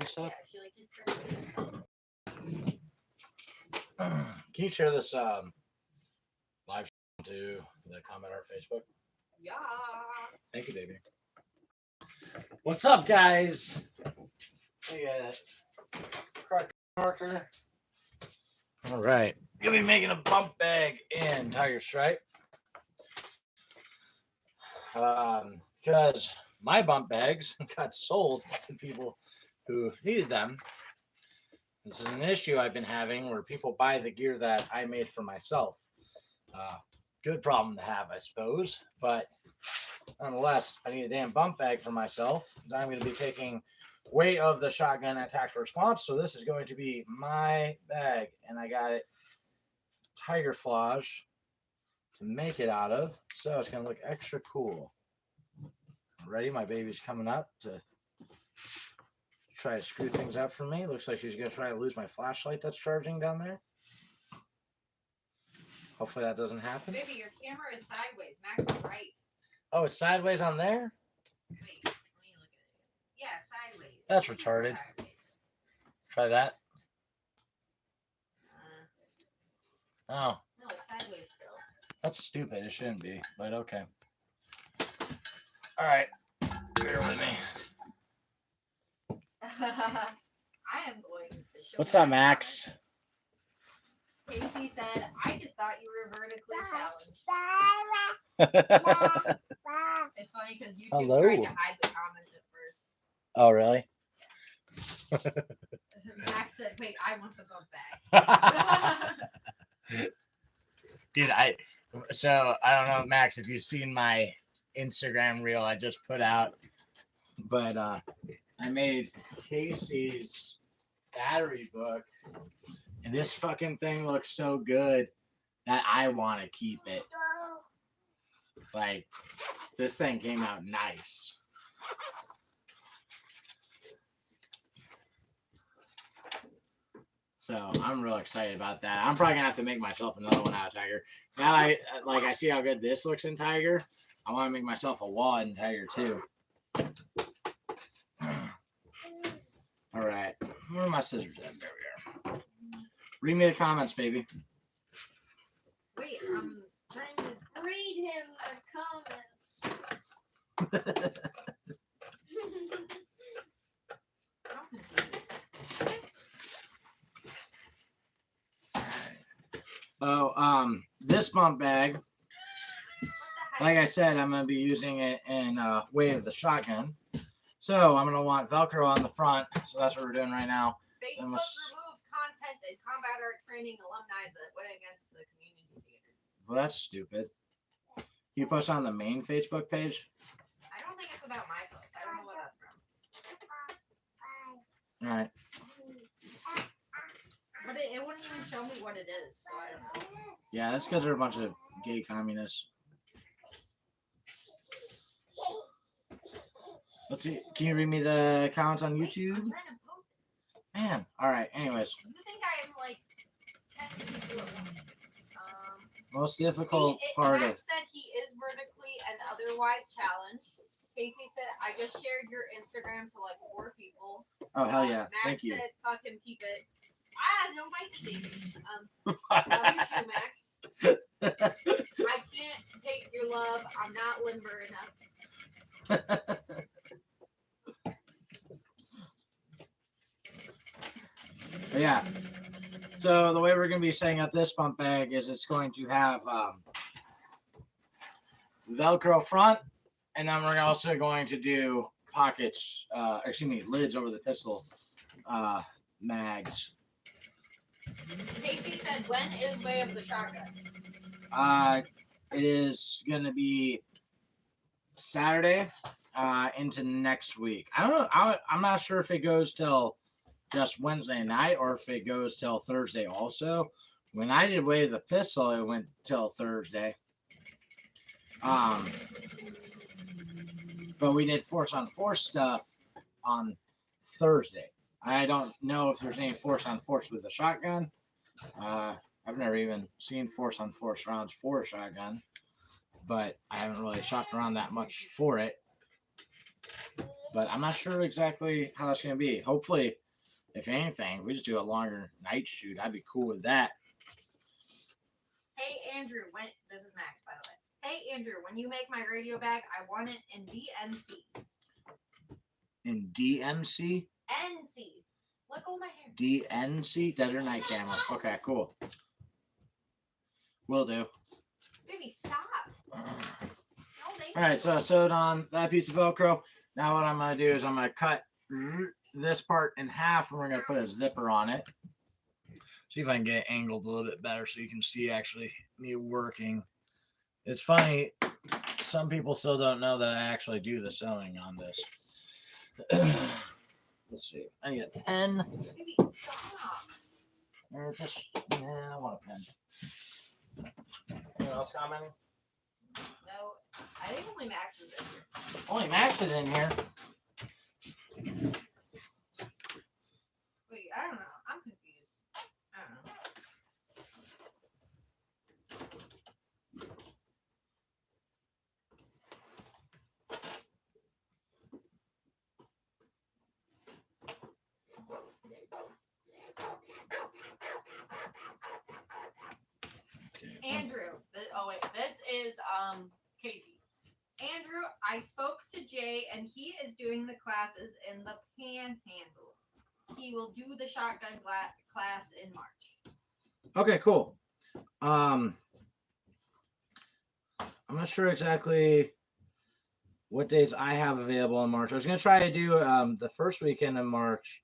piece up? Yeah, she like just Can you share this live to the comment on Facebook? Yeah. Thank you, baby. What's up, guys? We got crack marker. All right. Gonna be making a bump bag in tiger stripe. Because my bump bags got sold to people who needed them. This is an issue I've been having where people buy the gear that I made for myself. Good problem to have, I suppose. But nonetheless, I need a damn bump bag for myself. I'm going to be taking weight of the shotgun at tactical response. So this is going to be my bag. And I got it tiger flage to make it out of. So it's going to look extra cool. Ready? My baby's coming up to try to screw things up for me. Looks like she's going to try to lose my flashlight that's charging down there. Hopefully that doesn't happen. Baby, your camera is sideways. Max is right. Oh, it's sideways on there? Wait, let me look at it. Yeah, sideways. That's retarded. Sideways. Try that. Oh. No, it's sideways still. That's stupid. It shouldn't be, but okay. All right. Bear with me. I am going to show What's up, Max? Casey said, I just thought you were vertically challenged. It's funny because YouTube Hello. tried to hide the comments at first. Oh, really? Max said, wait, I want the bump bag. Dude, I don't know, Max, if you've seen my Instagram reel I just put out, but I made Casey's battery book, and this fucking thing looks so good that I want to keep it. Like, this thing came out nice. So I'm real excited about that. I'm probably gonna have to make myself another one out of Tiger. Now I see how good this looks in Tiger. I want to make myself a wad in Tiger too. All right, where are my scissors at? There we are. Read me the comments, baby. Wait, I'm trying to Read him the comments. This bump bag, like I said, I'm gonna be using it in way of the shotgun. So I'm gonna want Velcro on the front. So that's what we're doing right now. Facebook removes content and combat art training alumni that went against the community standards. Well, that's stupid. Can you post on the main Facebook page? I don't think it's about my post. I don't know what that's from. All right. But it wouldn't even show me what it is, so I don't know. Yeah, that's because they're a bunch of gay communists. Let's see. Can you read me the comments on YouTube? I'm trying to post it. Man. All right. Anyways. You think I am like 10 people at once? Most difficult part of. Max said he is vertically and otherwise challenged. Casey said, I just shared your Instagram to like 4 people. Oh, hell yeah. Max Thank you. said, fuck him, keep it. Don't bite the baby. Love you too, Max. I can't take your love. I'm not limber enough. But yeah. So the way we're going to be setting up this bump bag is it's going to have Velcro front, and then we're also going to do pockets, lids over the pistol mags. Casey said, when is Way of the Shotgun? It is going to be Saturday into next week. I don't know. I'm not sure if it goes till just Wednesday night or if it goes till Thursday also. When I did Way of the Pistol, it went till Thursday. But we did Force on Force stuff on Thursday. I don't know if there's any Force on Force with a shotgun. I've never even seen Force on Force rounds for a shotgun, but I haven't really shopped around that much for it. But I'm not sure exactly how that's going to be. Hopefully, if anything, we just do a longer night shoot. I'd be cool with that. Hey Andrew, this is Max, by the way. Hey Andrew, when you make my radio bag, I want it in DNC. In DMC? NC. Let go of my hair. DNC? Desert Night Camera. Okay, cool. Will do. Baby, stop. No, thank All right, you. so I sewed on that piece of Velcro. Now what I'm going to do is I'm going to cut this part in half, and we're going to put a zipper on it. See if I can get it angled a little bit better so you can see actually me working. It's funny, some people still don't know that I actually do the sewing on this. Let's see. I need a pen. Baby, stop. Or just, I want a pen. Anyone else commenting? No, I think only Max is in here. Only Max is in here. Wait, I don't know. I'm confused. I don't know. Okay. Andrew. Oh wait, this is Casey. Andrew, I spoke to Jay and he is doing the classes in the Panhandle. He will do the shotgun class in March. Okay, cool. I'm not sure exactly what dates I have available in March. I was going to try to do the first weekend in March,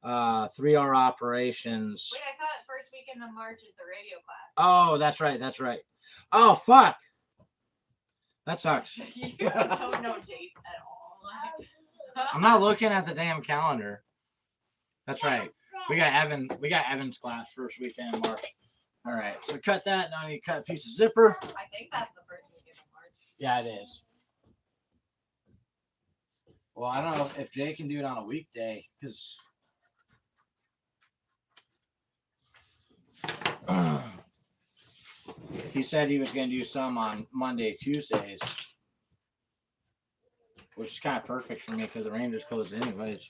3-hour operations. Wait, I thought first weekend of March is the radio class. Oh, that's right. That's right. Oh, fuck. That sucks. You don't know dates at all. I'm not looking at the damn calendar. That's right. We got Evan's class first weekend in March. All right. So cut that. Now I need to cut a piece of zipper. I think that's the first weekend of March. Yeah, it is. Well, I don't know if Jay can do it on a weekday because he said he was going to do some on Monday, Tuesdays, which is kind of perfect for me because the Rangers closed anyways.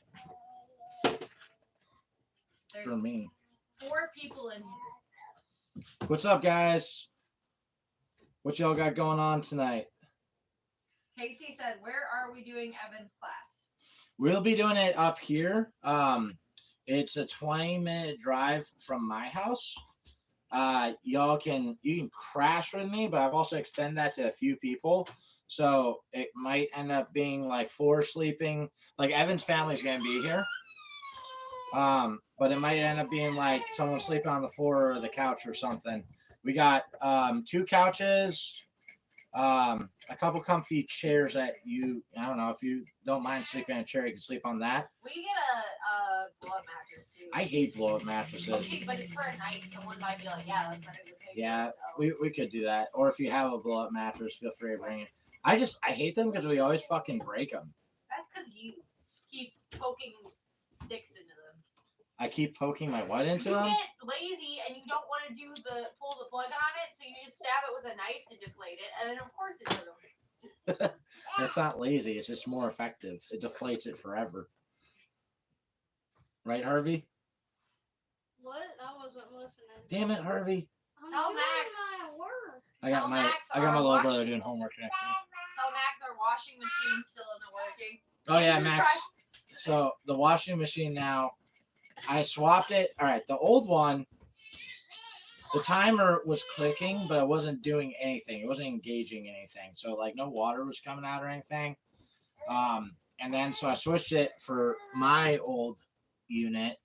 There's For me. 4 people in here. What's up, guys? What y'all got going on tonight? Casey said, "Where are we doing Evan's class?" We'll be doing it up here. It's a 20-minute drive from my house. You can crash with me, but I've also extended that to a few people. So it might end up being like 4 sleeping. Like Evan's family's gonna be here. But it might end up being like someone sleeping on the floor or the couch or something. We got 2 couches, a couple comfy chairs that I don't know, if you don't mind sleeping on a chair, you can sleep on that. We get a blow-up mattress too. I hate blow-up mattresses. Okay, but it's for a night. Someone might be like, "Yeah, that's better than paying." Yeah, we could do that. Or if you have a blow-up mattress, feel free to bring it. I hate them because we always fucking break them. That's because you keep poking sticks into them. I keep poking my what into you them? get lazy and you don't want to pull the plug on it, so you just stab it with a knife to deflate it, and then of course it doesn't. That's not lazy. It's just more effective. It deflates it forever. Right, Harvey? What? I wasn't listening. Damn it, Harvey. Tell doing Max. my work. I got my little brother doing homework next time. Tell Max our washing machine still isn't working. Oh yeah, Andrew Max. tried- So the washing machine now, I swapped it. All right, the old one, the timer was clicking, but it wasn't doing anything. It wasn't engaging anything. So like no water was coming out or anything. And then so I switched it for my old unit,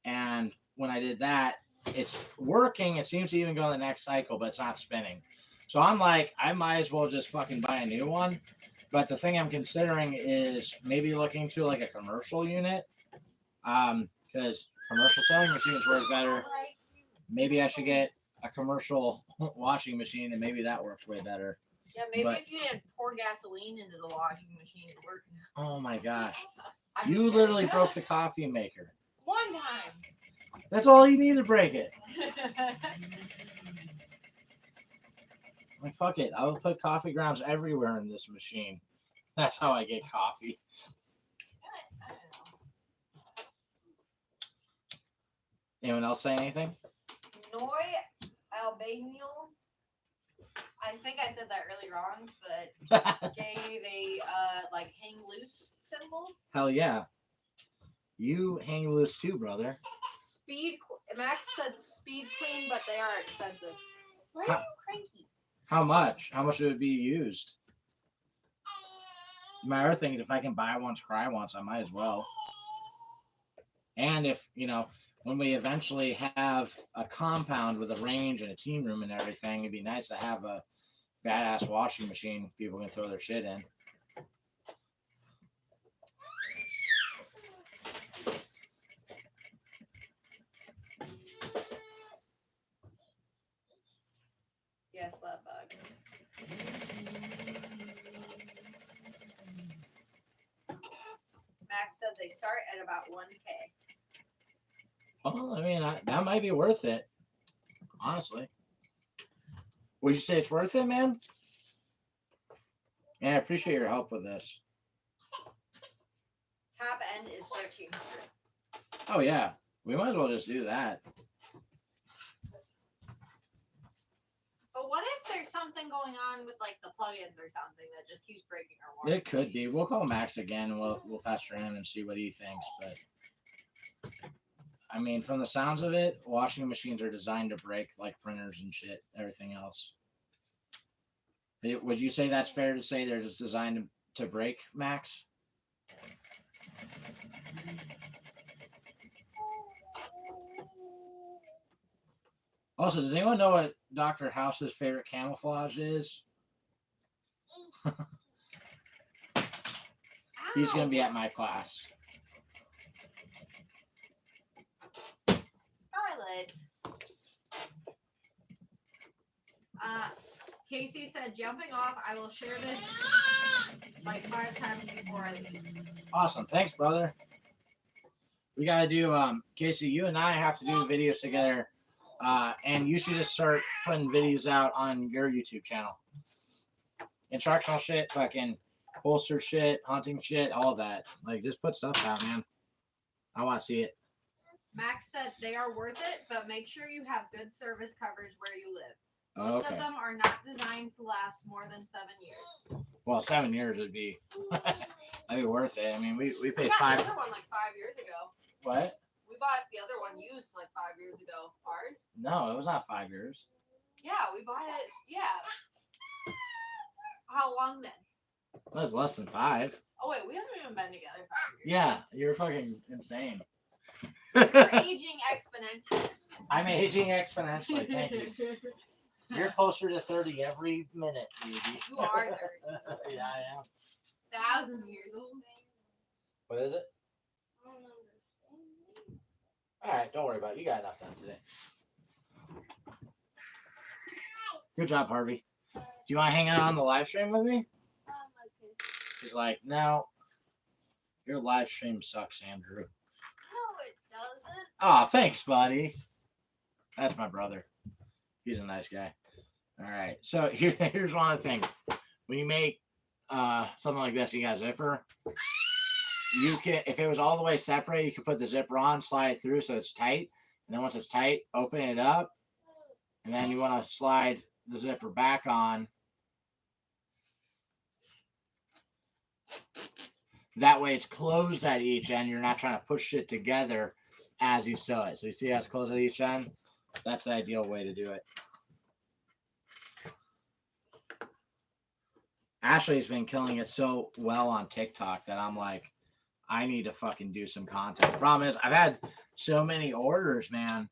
and when I did that, it's working. It seems to even go in the next cycle, but it's not spinning. So I'm like, I might as well just fucking buy a new one. But the thing I'm considering is maybe looking to like a commercial unit. Because commercial sewing machines work better. Maybe I should get a commercial washing machine, and maybe that works way better. Yeah, maybe But- if you didn't pour gasoline into the washing machine, it'd work. Oh my gosh. I'm You just literally kidding. broke the coffee maker. One time. That's all you need to break it. Like, fuck it. I will put coffee grounds everywhere in this machine. That's how I get coffee. Anyone else say anything? Noi Albanial. I think I said that really wrong, but gave a like hang loose symbol. Hell yeah. You hang loose too, brother. Max said speed clean, but they are expensive. Why are How- you cranky? How much? How much would it be used? My other thing is if I can buy once, cry once, I might as well. And if, when we eventually have a compound with a range and a team room and everything, it'd be nice to have a badass washing machine people can throw their shit in. Yes, that bug. Max said they start at about 1K. Well, I mean, that might be worth it. Honestly. Would you say it's worth it, man? Yeah, I appreciate your help with this. Top end is 1,300. Oh, yeah. We might as well just do that. But what if there's something going on with like the plugins or something that just keeps breaking our water? It could be. We'll call Max again and we'll pester him and see what he thinks. But I mean, from the sounds of it, washing machines are designed to break like printers and shit, everything else. Would you say that's fair to say they're just designed to break, Max? Also, does anyone know what Dr. House's favorite camouflage is? He's going to be at my class. Scarlet. Casey said, jumping off, I will share this like 5 times before I leave. Awesome. Thanks, brother. We got to do, Casey, you and I have to do videos together. And you should just start putting videos out on your YouTube channel. Instructional shit, fucking holster shit, hunting shit, all that. Like, just put stuff out, man. I want to see it. Max said they are worth it, but make sure you have good service coverage where you live. Oh, Most okay. of them are not designed to last more than 7 years. Well, 7 years would be that'd be worth it. I mean, we We paid got 5. the other one like 5 years ago. What? We bought the other one used like 5 years ago. Ours? No, it was not 5 years. Yeah, we bought it. Yeah. How long then? It was less than 5. Oh wait, we haven't even been together 5 years. Yeah, you're fucking insane. You're aging exponentially. I'm aging exponentially. Thank you. You're closer to 30 every minute, baby. You are 30. Yeah, I am. 1,000 years old. What is it? All right, don't worry about it. You got enough done today. Good job, Harvey. Do you want to hang out on the live stream with me? He's like, no, your live stream sucks, Andrew. No, it doesn't. Oh, thanks, buddy. That's my brother. He's a nice guy. All right, so here's one of the things. When you make something like this, you got a zipper. You can, if it was all the way separate, you can put the zipper on, slide it through so it's tight, and then once it's tight, open it up, and then you want to slide the zipper back on. That way it's closed at each end. You're not trying to push it together as you sew it. So you see how it's closed at each end? That's the ideal way to do it. Ashley's been killing it so well on TikTok that I'm like, I need to fucking do some content. The problem is I've had so many orders, man.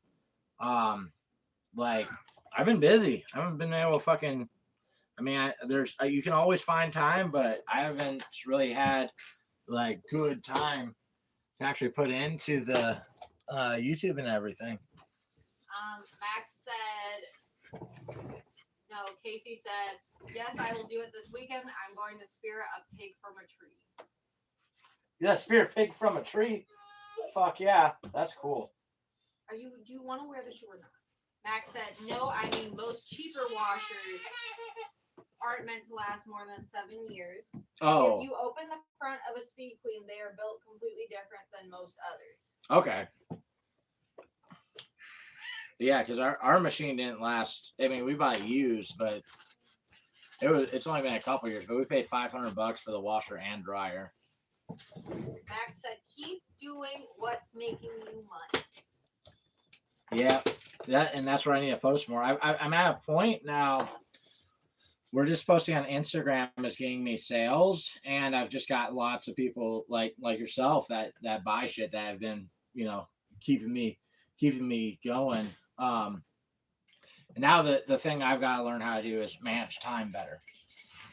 Like I've been busy. I haven't been able to fucking, I mean, you can always find time, but I haven't really had like good time to actually put into the YouTube and everything. Max said, no, Casey said, yes, I will do it this weekend. I'm going to spear a pig from a tree. Yeah, spear a pig from a tree. Fuck yeah, that's cool. Do you want to wear the shoe or not? Max said, no, I mean, most cheaper washers aren't meant to last more than 7 years. Oh. If you open the front of a Speed Queen, they are built completely different than most others. Okay. Yeah, because our machine didn't last. I mean, we bought it used, but it's only been a couple years. But we paid $500 for the washer and dryer. Max said, "Keep doing what's making you money." Yeah, that's where I need to post more. I'm at a point now. We're just posting on Instagram is getting me sales, and I've just got lots of people like yourself that buy shit that have been keeping me going. And now the thing I've got to learn how to do is manage time better.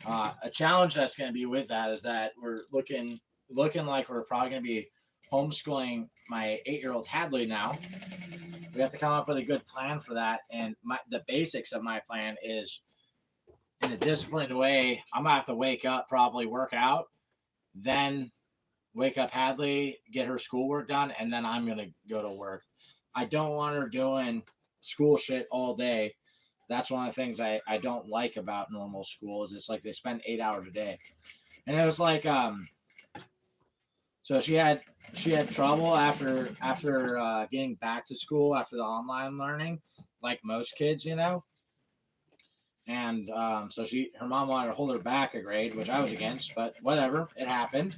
A challenge that's going to be with that is that we're looking like we're probably going to be homeschooling my 8-year-old Hadley now. We have to come up with a good plan for that, and the basics of my plan is, in a disciplined way, I'm gonna have to wake up, probably work out, then wake up Hadley, get her schoolwork done, and then I'm gonna go to work. I don't want her doing school shit all day. That's one of the things I don't like about normal school is it's like they spend 8 hours a day. And it was like so she had trouble after getting back to school after the online learning, like most kids, And so her mom wanted to hold her back a grade, which I was against, but whatever, it happened.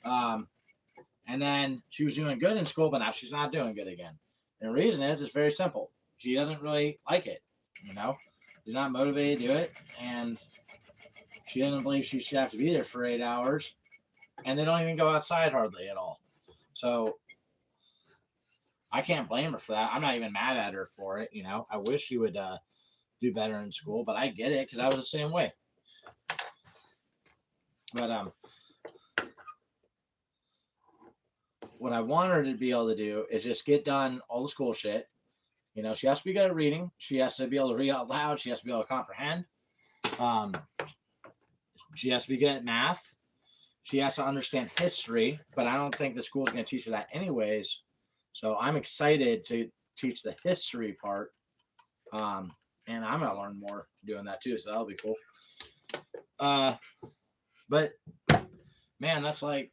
And then she was doing good in school, but now she's not doing good again. And the reason is, it's very simple. She doesn't really like it, She's not motivated to do it, and she doesn't believe she should have to be there for 8 hours. And they don't even go outside hardly at all. So I can't blame her for that. I'm not even mad at her for it, I wish she would do better in school, but I get it because I was the same way. But what I want her to be able to do is just get done all the school shit. She has to be good at reading. She has to be able to read out loud. She has to be able to comprehend. She has to be good at math. She has to understand history, but I don't think the school's going to teach her that anyways. So I'm excited to teach the history part. And I'm going to learn more doing that too. So that'll be cool. But man, that's like,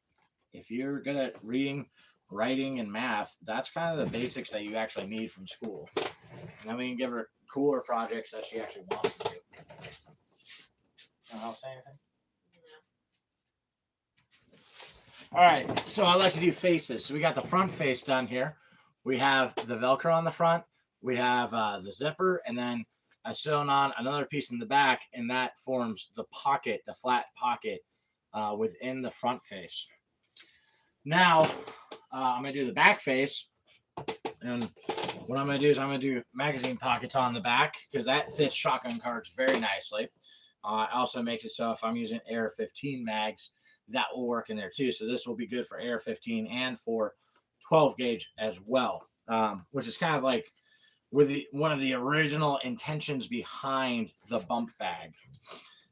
if you're good at reading, writing, and math, that's kind of the basics that you actually need from school. And then we can give her cooler projects that she actually wants to do. Anyone else say anything? No. All right, so I like to do faces. So we got the front face done here. We have the Velcro on the front. We have the zipper, and then I sewn on another piece in the back, and that forms the pocket, the flat pocket within the front face. Now, I'm going to do the back face, and what I'm going to do is I'm going to do magazine pockets on the back because that fits shotgun cards very nicely. It also makes it so if I'm using AR-15 mags, that will work in there too. So this will be good for AR-15 and for 12 gauge as well, which is kind of like one of the original intentions behind the bump bag.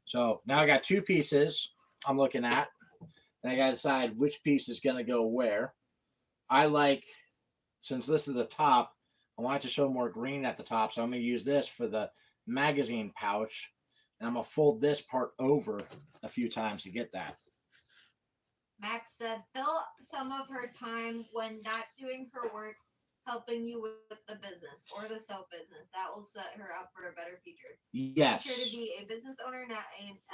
So now I got two pieces I'm looking at, and I got to decide which piece is going to go where. I like, since this is the top, I want it to show more green at the top, so I'm going to use this for the magazine pouch, and I'm going to fold this part over a few times to get that. Max said, fill some of her time when not doing her work, helping you with the business or the soap business. That will set her up for a better future. Yes. Teach her to be a business owner, not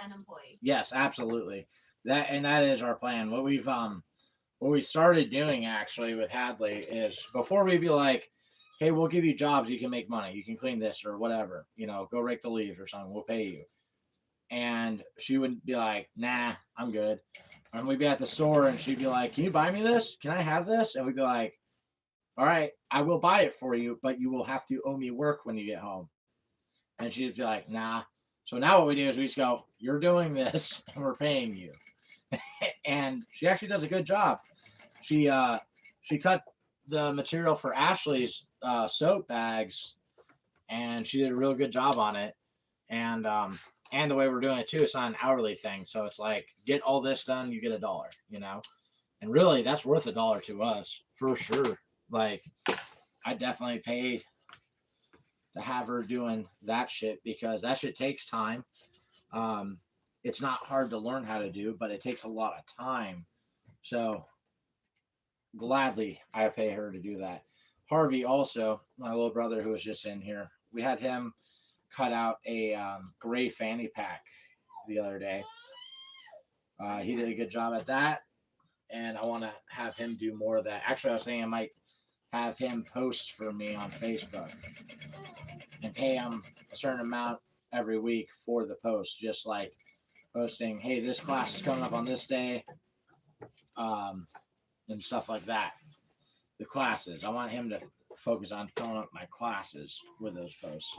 an employee. Yes, absolutely. That is our plan. What we started doing actually with Hadley is before we'd be like, hey, we'll give you jobs, you can make money, you can clean this or whatever, go rake the leaves or something, we'll pay you. And she would be like, nah, I'm good. And we'd be at the store and she'd be like, can you buy me this? Can I have this? And we'd be like, all right, I will buy it for you, but you will have to owe me work when you get home. And she'd be like, nah. So now what we do is we just go, you're doing this and we're paying you. And she actually does a good job. She cut the material for Ashley's soap bags, and she did a real good job on it. And the way we're doing it too, it's not an hourly thing. So it's like, get all this done, you get $1, and really that's worth $1 to us for sure. Like, I definitely pay to have her doing that shit because that shit takes time. It's not hard to learn how to do, but it takes a lot of time. So gladly I pay her to do that. Harvey also, my little brother who was just in here, we had him cut out a gray fanny pack the other day. He did a good job at that, and I want to have him do more of that. Actually, I was thinking I might have him post for me on Facebook and pay him a certain amount every week for the post, just like posting, hey, this class is coming up on this day, and stuff like that. The classes. I want him to focus on filling up my classes with those posts.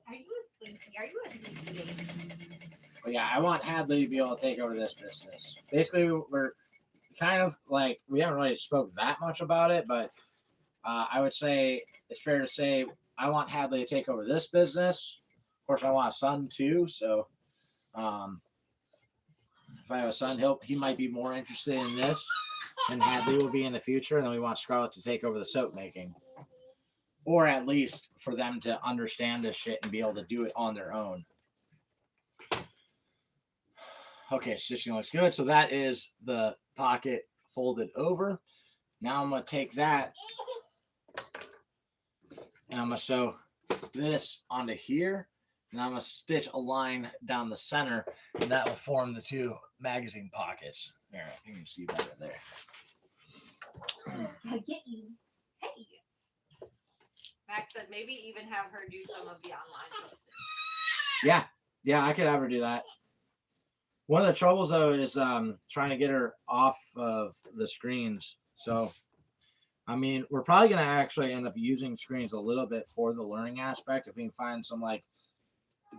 Are you a slinky? Are you a slinky? But yeah, I want Hadley to be able to take over this business. Basically, we're kind of like, we haven't really spoke that much about it, but I would say it's fair to say I want Hadley to take over this business. Of course, I want a son too, so if I have a son, he might be more interested in this than Hadley will be in the future. And then we want Scarlett to take over the soap making, or at least for them to understand this shit and be able to do it on their own. Okay, stitching looks good. So that is the pocket folded over. Now I'm going to take that and I'm going to sew this onto here. And I'm going to stitch a line down the center, and that will form the two magazine pockets. There, you can see better there. I get you. Hey. Max said maybe even have her do some of the online posting. Yeah, I could have her do that. One of the troubles though is trying to get her off of the screens. So, I mean, we're probably gonna actually end up using screens a little bit for the learning aspect if we can find some like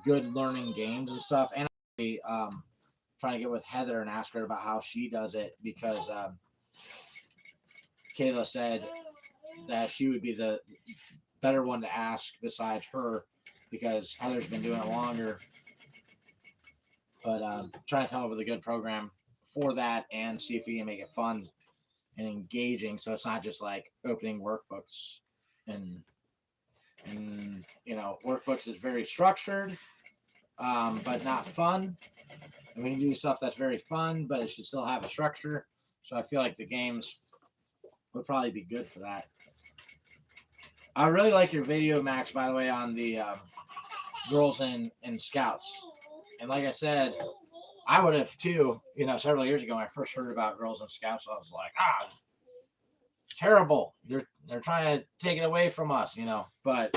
good learning games and stuff. And trying to get with Heather and ask her about how she does it, because Kayla said that she would be the better one to ask besides her, because Heather's been doing it longer. But trying to come up with a good program for that and see if we can make it fun and engaging, so it's not just like opening workbooks and you know, workbooks is very structured, but not fun. And we can do stuff that's very fun, but it should still have a structure. So I feel like the games would probably be good for that. I really like your video, Max, by the way, on the girls and scouts. And like I said, I would have too, you know, several years ago when I first heard about girls and scouts. I was like, terrible. They're trying to take it away from us, you know. But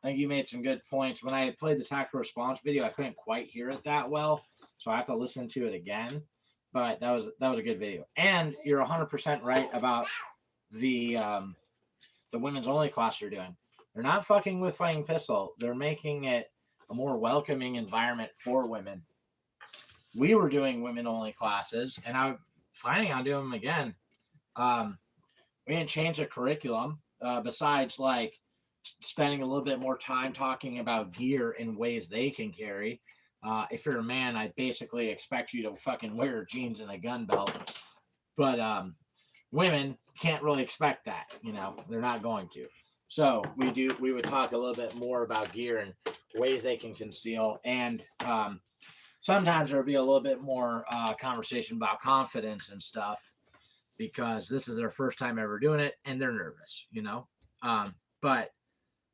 I think you made some good points. When I played the tactical response video, I couldn't quite hear it that well, so I have to listen to it again. But that was a good video. And you're 100% right about the women's only class you're doing. They're not fucking with fighting pistol. They're making it a more welcoming environment for women. We were doing women only classes, and I'm planning on doing them again. We didn't change the curriculum besides like spending a little bit more time talking about gear in ways they can carry. If you're a man, I basically expect you to fucking wear jeans and a gun belt. But women can't really expect that, you know, they're not going to. So we would talk a little bit more about gear and ways they can conceal. And sometimes there'll be a little bit more conversation about confidence and stuff, because this is their first time ever doing it and they're nervous, you know. But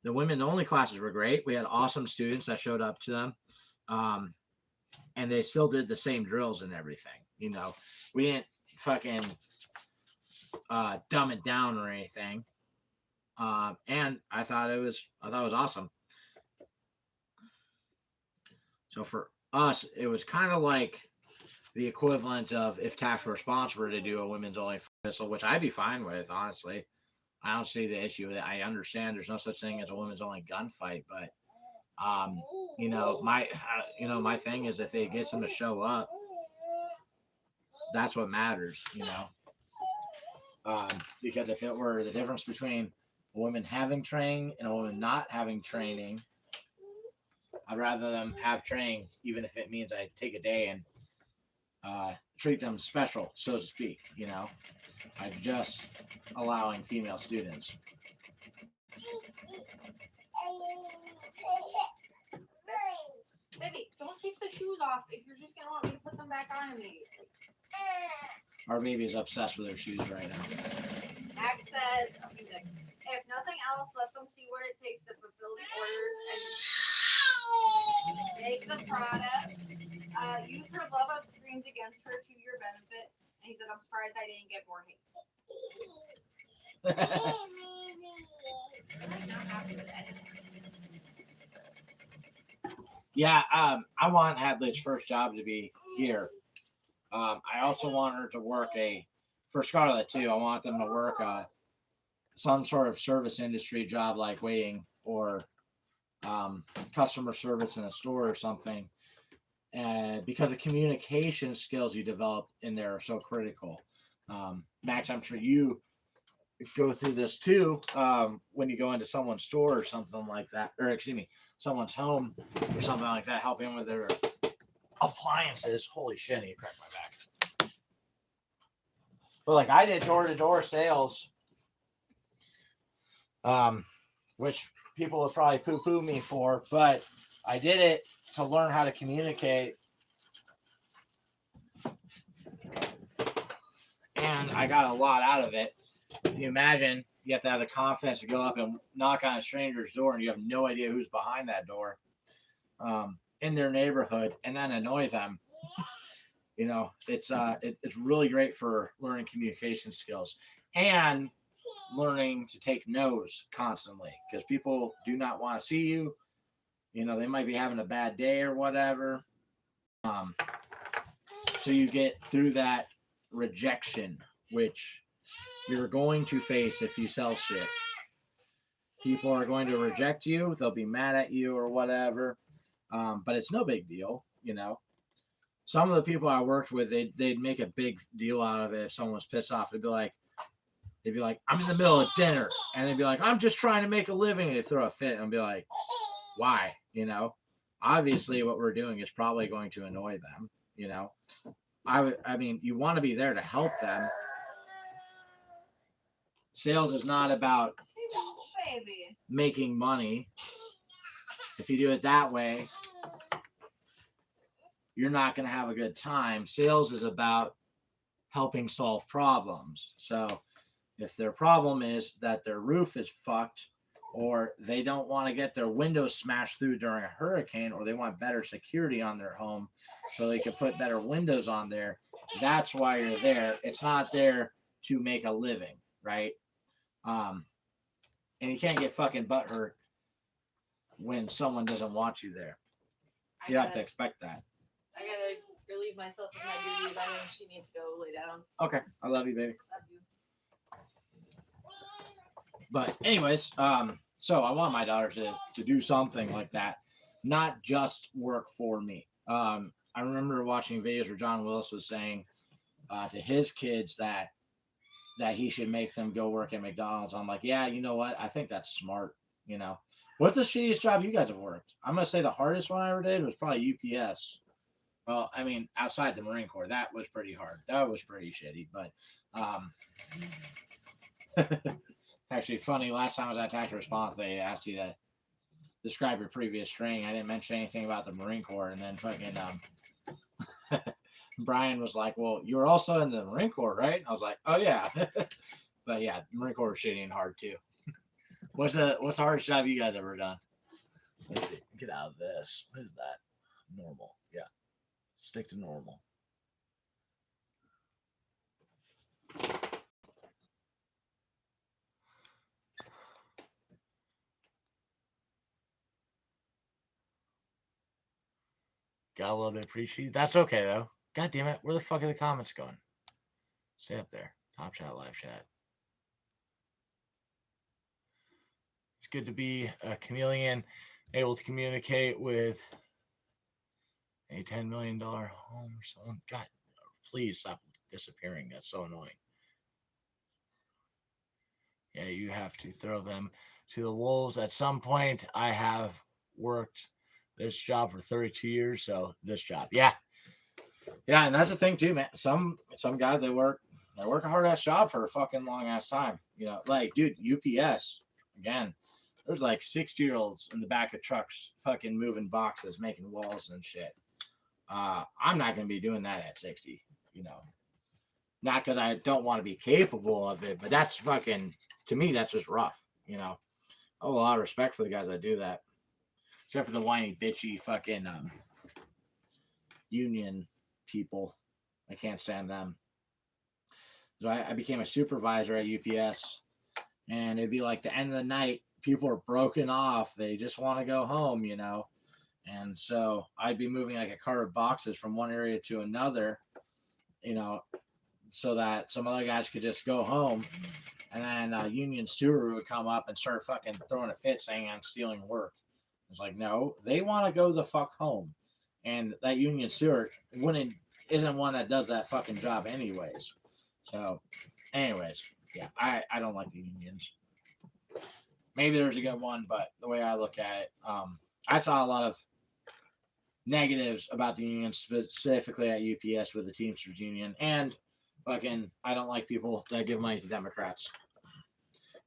the women only classes were great. We had awesome students that showed up to them. And they still did the same drills and everything, you know. We didn't fucking dumb it down or anything. And I thought it was awesome. So for us, it was kind of like the equivalent of if Tactical Response were to do a women's only pistol, which I'd be fine with, honestly. I don't see the issue with it. I understand there's no such thing as a women's only gunfight, but you know, my thing is if it gets them to show up, that's what matters, you know. Because if it were the difference between a woman having training and a woman not having training, I'd rather them have training, even if it means I take a day and treat them special, so to speak, you know. I'm just allowing female students. Baby, don't take the shoes off if you're just gonna want me to put them back on immediately. Our baby is obsessed with her shoes right now. Max said, if nothing against her to your benefit. And he said, I'm surprised I didn't get more hate. Really not happy with anything. Yeah, I want Hadley's first job to be here. I also want her to work for Scarlett too. I want them to work some sort of service industry job like waiting or customer service in a store or something. Because the communication skills you develop in there are so critical. Max, I'm sure you go through this too when you go into someone's store or something like that, or excuse me, someone's home or something like that, helping with their appliances. Holy shit, you cracked my back. But like I did door-to-door sales, which people would probably poo-poo me for, but I did it to learn how to communicate. And I got a lot out of it. If you imagine, you have to have the confidence to go up and knock on a stranger's door and you have no idea who's behind that door in their neighborhood and then annoy them. You know, it's really great for learning communication skills and learning to take no's constantly because people do not want to see you. You know, they might be having a bad day or whatever. So you get through that rejection, which you're going to face if you sell shit. People are going to reject you. They'll be mad at you or whatever. But it's no big deal, you know. Some of the people I worked with, they'd make a big deal out of it if someone was pissed off. They'd be like, I'm in the middle of dinner. And they'd be like, I'm just trying to make a living. They throw a fit and be like, why? You know, obviously what we're doing is probably going to annoy them, you know. I mean, you want to be there to help them. Sales is not about making money. If you do it that way, you're not going to have a good time. Sales is about helping solve problems. So if their problem is that their roof is fucked or they don't want to get their windows smashed through during a hurricane or they want better security on their home so they can put better windows on there, that's why you're there. It's not there to make a living, right? And you can't get fucking butthurt when someone doesn't want you there. You have to expect that. I gotta relieve myself of my duties. I think she needs to go lay down. Okay, I love you, baby. Love you. But anyways, so I want my daughter to do something like that, not just work for me. I remember watching videos where John Willis was saying to his kids that he should make them go work at McDonald's. I'm like, yeah, you know what? I think that's smart. You know, what's the shittiest job you guys have worked? I'm gonna say the hardest one I ever did was probably UPS. Well, I mean, outside the Marine Corps, that was pretty hard. That was pretty shitty. But actually, funny. Last time I was at Tax Response, they asked you to describe your previous training. I didn't mention anything about the Marine Corps, and then fucking Brian was like, "Well, you were also in the Marine Corps, right?" And I was like, "Oh yeah." But yeah, the Marine Corps was shitty and hard too. What's the hardest job you guys ever done? Let's see. Get out of this. What is that? Normal. Yeah. Stick to normal. Got a little bit preachy. That's okay though. God damn it. Where the fuck are the comments going? Stay up there. Top chat, live chat. It's good to be a chameleon, able to communicate with a $10 million home or something. God, please stop disappearing. That's so annoying. Yeah, you have to throw them to the wolves. At some point, I have worked this job for 32 years, so this job. Yeah, and that's the thing too, man. Some guys, they work a hard ass job for a fucking long ass time. You know, like, dude, UPS, again, there's like 60-year-olds in the back of trucks fucking moving boxes, making walls and shit. I'm not going to be doing that at 60, you know. Not because I don't want to be capable of it, but that's fucking, to me, that's just rough, you know. I have a lot of respect for the guys that do that. Except for the whiny, bitchy fucking union people. I can't stand them. So I became a supervisor at UPS, and it'd be like the end of the night. People are broken off. They just want to go home, you know. And so I'd be moving like a cart of boxes from one area to another, you know, so that some other guys could just go home. And then Union Steward would come up and start fucking throwing a fit saying I'm stealing work. It's like, no, they want to go the fuck home. And that Union Steward isn't one that does that fucking job anyways. So, anyways, yeah, I don't like the unions. Maybe there's a good one, but the way I look at it, I saw a lot of negatives about the union, specifically at UPS with the Teamsters Union. And fucking, I don't like people that give money to Democrats.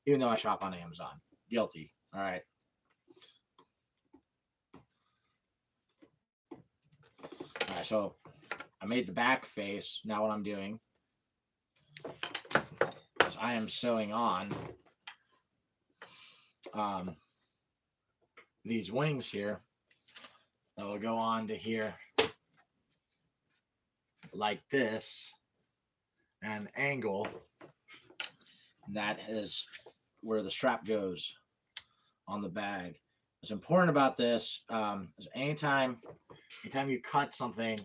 Even though I shop on Amazon. Guilty. All right. All right, so I made the back face. Now what I'm doing is I am sewing on these wings here that will go on to here like this, an angle. That is where the strap goes on the bag. What's important about this is anytime you cut something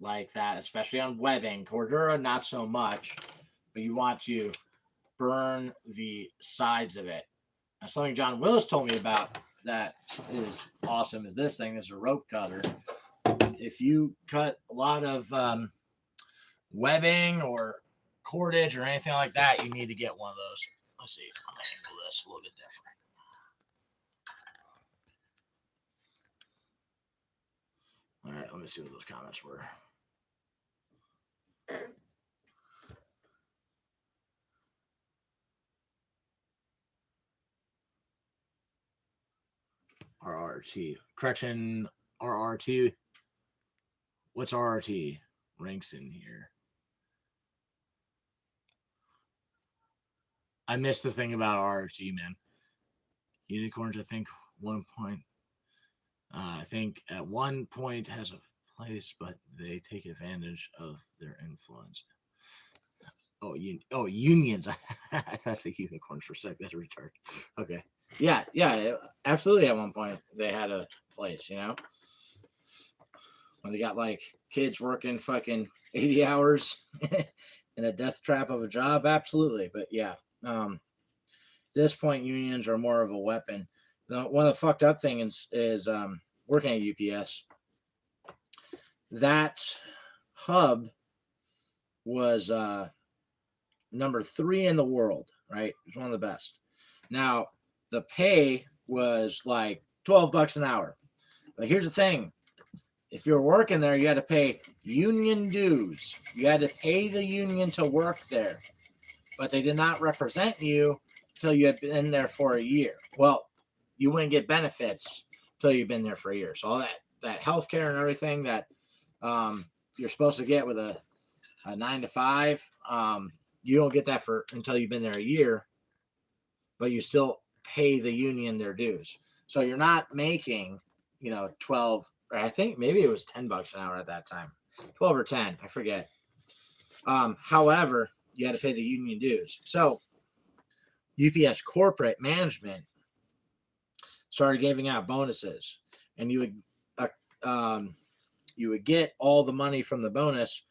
like that, especially on webbing, Cordura not so much, but you want to burn the sides of it. Now, something John Willis told me about that is awesome is this thing. This is a rope cutter. If you cut a lot of webbing or cordage or anything like that, you need to get one of those. Let's see. I'm going to angle this a little bit different. All right, let me see what those comments were. RRT. Correction, RRT. What's RRT? Ranks in here. I missed the thing about RRT, man. Unicorns, I think, I think at one point has a place, but they take advantage of their influence. Unions. I thought it unicorns for a sec. That's a retard. Okay. Yeah, absolutely. At one point, they had a place, you know, when they got like kids working fucking 80 hours in a death trap of a job. Absolutely. But yeah, this point, unions are more of a weapon. One of the fucked up things is working at UPS. That hub was number 3 in the world, right? It was one of the best. Now, the pay was like $12 an hour. But here's the thing. If you're working there, you had to pay union dues. You had to pay the union to work there. But they did not represent you until you had been there for a year. Well, you wouldn't get benefits until you've been there for a year. So all that health care and everything that you're supposed to get with a 9 to 5, you don't get that until you've been there a year, but you still pay the union their dues. So you're not making, 12, or I think maybe it was $10 an hour at that time, 12 or 10, I forget. However, you had to pay the union dues. So UPS corporate management started giving out bonuses, and you would get all the money from the bonus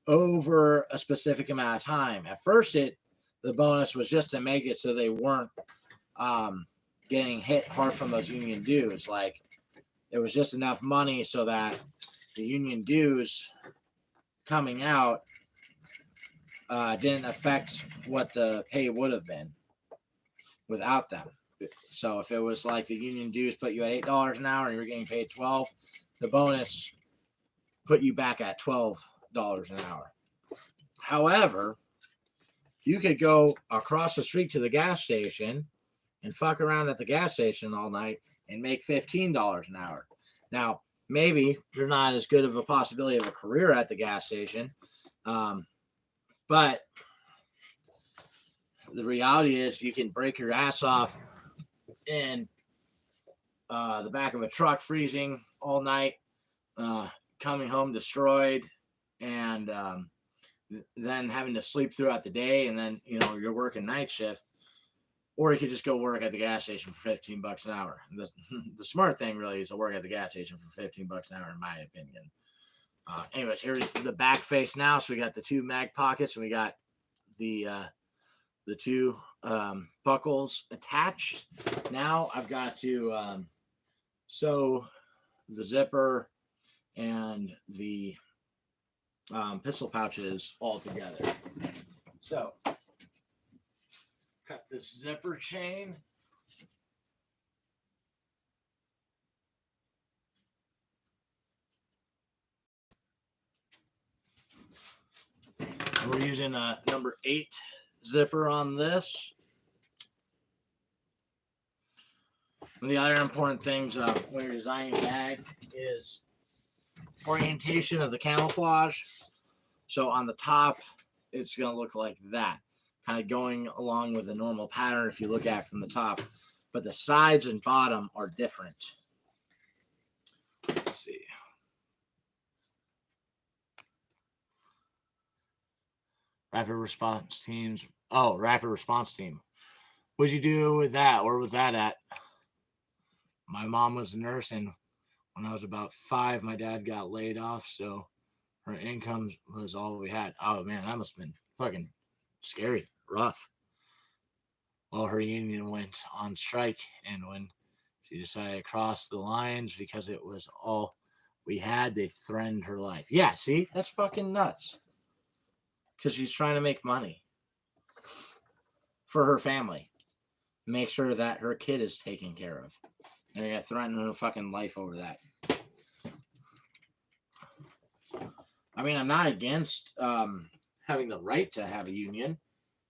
over a specific amount of time. At first, the bonus was just to make it so they weren't getting hit hard from those union dues. Like, it was just enough money so that the union dues coming out didn't affect what the pay would have been without them. So if it was like the union dues put you at $8 an hour and you were getting paid $12, the bonus put you back at $12 an hour. However, you could go across the street to the gas station and fuck around at the gas station all night and make $15 an hour. Now, maybe you're not as good of a possibility of a career at the gas station, but the reality is you can break your ass off in the back of a truck, freezing all night, coming home destroyed, and then having to sleep throughout the day, and then you're working night shift, or you could just go work at the gas station for $15 an hour. The smart thing really is to work at the gas station for $15 an hour, in my opinion. Anyways, here's the back face now. So we got the two mag pockets, and we got the two buckles attached. Now I've got to sew the zipper and the pistol pouches all together. So cut this zipper chain. We're using a number 8 zipper on this. One of the other important things when you're designing a bag is orientation of the camouflage. So on the top, it's going to look like that, kind of going along with the normal pattern if you look at it from the top. But the sides and bottom are different. Let's see. Rapid response teams. Oh, rapid response team. What'd you do with that? Where was that at? My mom was a nurse, and when I was about 5, my dad got laid off, so her income was all we had. Oh, man, that must have been fucking scary, rough. Well, her union went on strike, and when she decided to cross the lines because it was all we had, they threatened her life. Yeah, see? That's fucking nuts. Because she's trying to make money for her family. Make sure that her kid is taken care of. And they're going to threaten her fucking life over that. I mean, I'm not against having the right to have a union.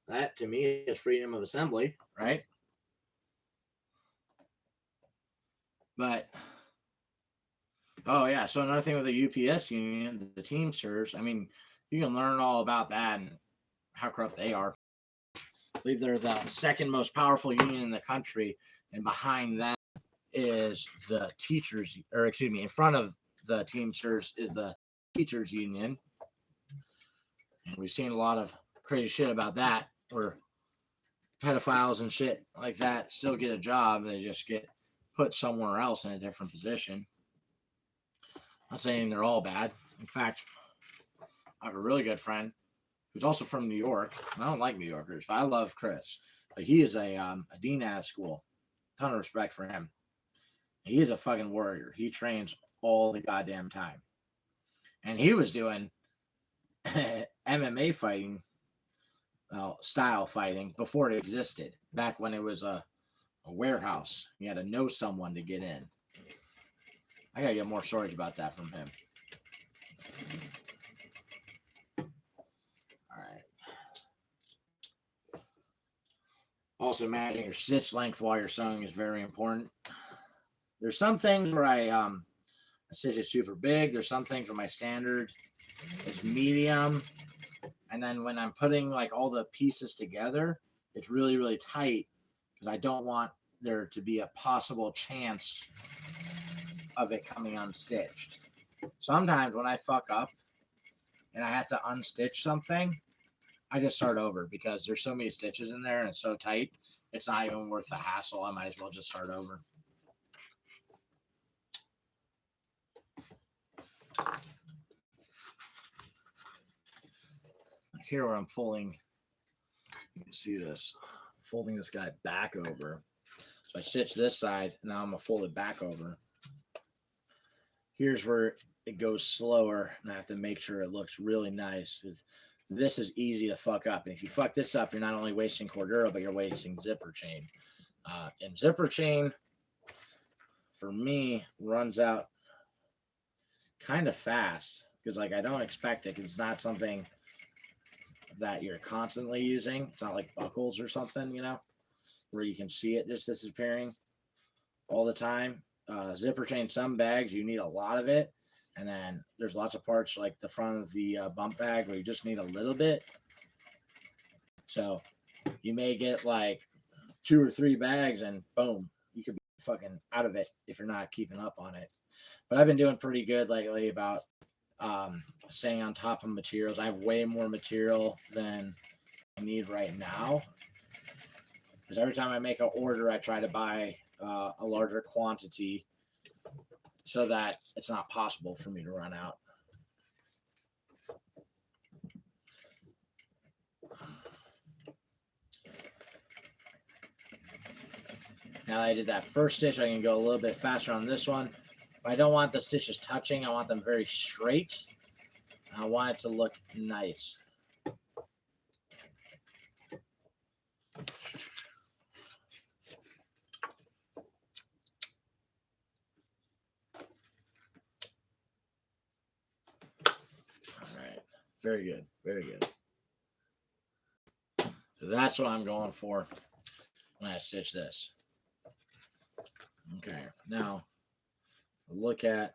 That, to me, is freedom of assembly, right? But, oh, yeah. So another thing with the UPS union, the Teamsters, I mean, you can learn all about that and how corrupt they are. I believe they're the second most powerful union in the country, and behind that is the teachers, or excuse me, in front of the Teamsters is the teachers union. And we've seen a lot of crazy shit about that, where pedophiles and shit like that still get a job. They just get put somewhere else in a different position. I'm not saying they're all bad. In fact, I have a really good friend who's also from New York. I don't like New Yorkers, but I love Chris. But he is a dean at a school. Ton of respect for him. He is a fucking warrior. He trains all the goddamn time. And he was doing MMA fighting, style fighting, before it existed. Back when it was a warehouse. You had to know someone to get in. I gotta get more stories about that from him. Also, managing your stitch length while you're sewing is very important. There's some things where I stitch it super big. There's some things where my standard is medium. And then when I'm putting like all the pieces together, it's really, really tight because I don't want there to be a possible chance of it coming unstitched. Sometimes when I fuck up and I have to unstitch something, I just start over because there's so many stitches in there and it's so tight. It's not even worth the hassle. I might as well just start over. Here where I'm folding, you can see this, folding this guy back over. So I stitch this side, now I'm gonna fold it back over. Here's where it goes slower, and I have to make sure it looks really nice. This is easy to fuck up. And if you fuck this up, you're not only wasting Cordura, but you're wasting zipper chain. And zipper chain, for me, runs out kind of fast. Because like I don't expect it. It's not something that you're constantly using. It's not like buckles or something, you know, where you can see it just disappearing all the time. Zipper chain, some bags, you need a lot of it. And then there's lots of parts like the front of the bump bag where you just need a little bit. So you may get like 2 or 3 bags and boom, you could be fucking out of it if you're not keeping up on it. But I've been doing pretty good lately about staying on top of materials. I have way more material than I need right now. Because every time I make an order, I try to buy a larger quantity so that it's not possible for me to run out. Now that I did that first stitch, I can go a little bit faster on this one. But I don't want the stitches touching. I want them very straight. I want it to look nice. All right. Very good. Very good. So that's what I'm going for when I stitch this. Okay. Now, look at,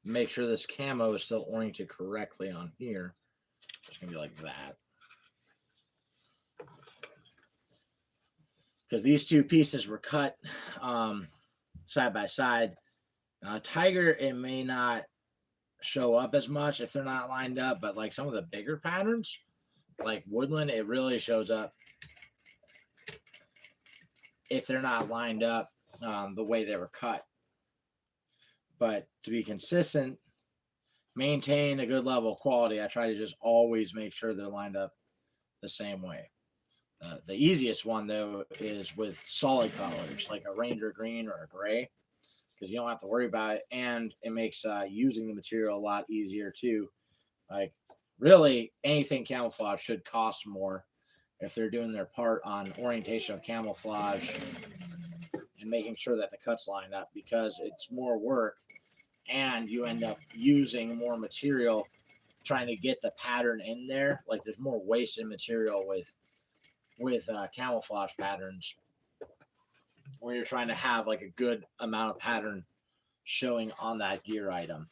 make sure this camo is still oriented correctly on here. It's going to be like that. Because these two pieces were cut side by side. Tiger, it may not show up as much if they're not lined up, but like some of the bigger patterns, like woodland, it really shows up if they're not lined up the way they were cut. But to be consistent, maintain a good level of quality, I try to just always make sure they're lined up the same way. The easiest one, though, is with solid colors, like a ranger green or a gray, because you don't have to worry about it, and it makes using the material a lot easier, too. Like, really, anything camouflage should cost more if they're doing their part on orientation of camouflage and making sure that the cuts line up, because it's more work, and you end up using more material trying to get the pattern in there. Like, there's more wasted material with camouflage patterns where you're trying to have like a good amount of pattern showing on that gear item.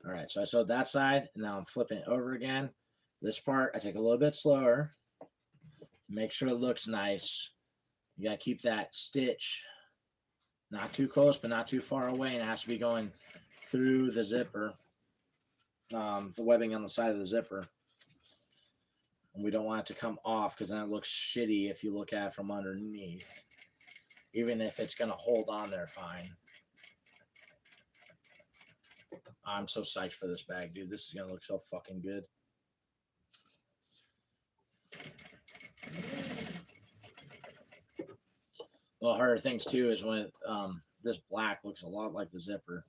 All right, so I sewed that side, and now I'm flipping it over again. This part I take a little bit slower, make sure it looks nice. You got to keep that stitch not too close but not too far away, and it has to be going through the zipper, the webbing on the side of the zipper. And we don't want it to come off, because then it looks shitty if you look at it from underneath, even if it's going to hold on there fine. I'm so psyched for this bag, dude. This is going to look so fucking good. Well, harder things, too, is when this black looks a lot like the zipper.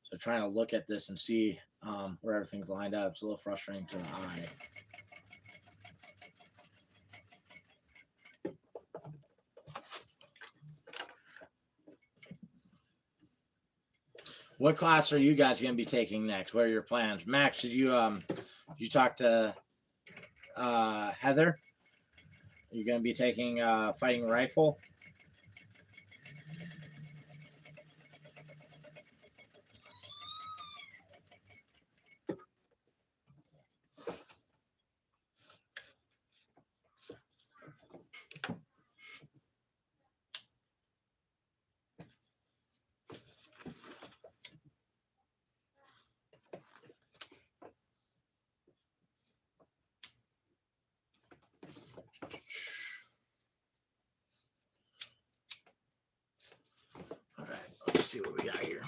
So trying to look at this and see where everything's lined up, it's a little frustrating to the eye. What class are you guys going to be taking next? What are your plans? Max, did you talk to Heather? Are you going to be taking fighting rifle? Let's see what we got here.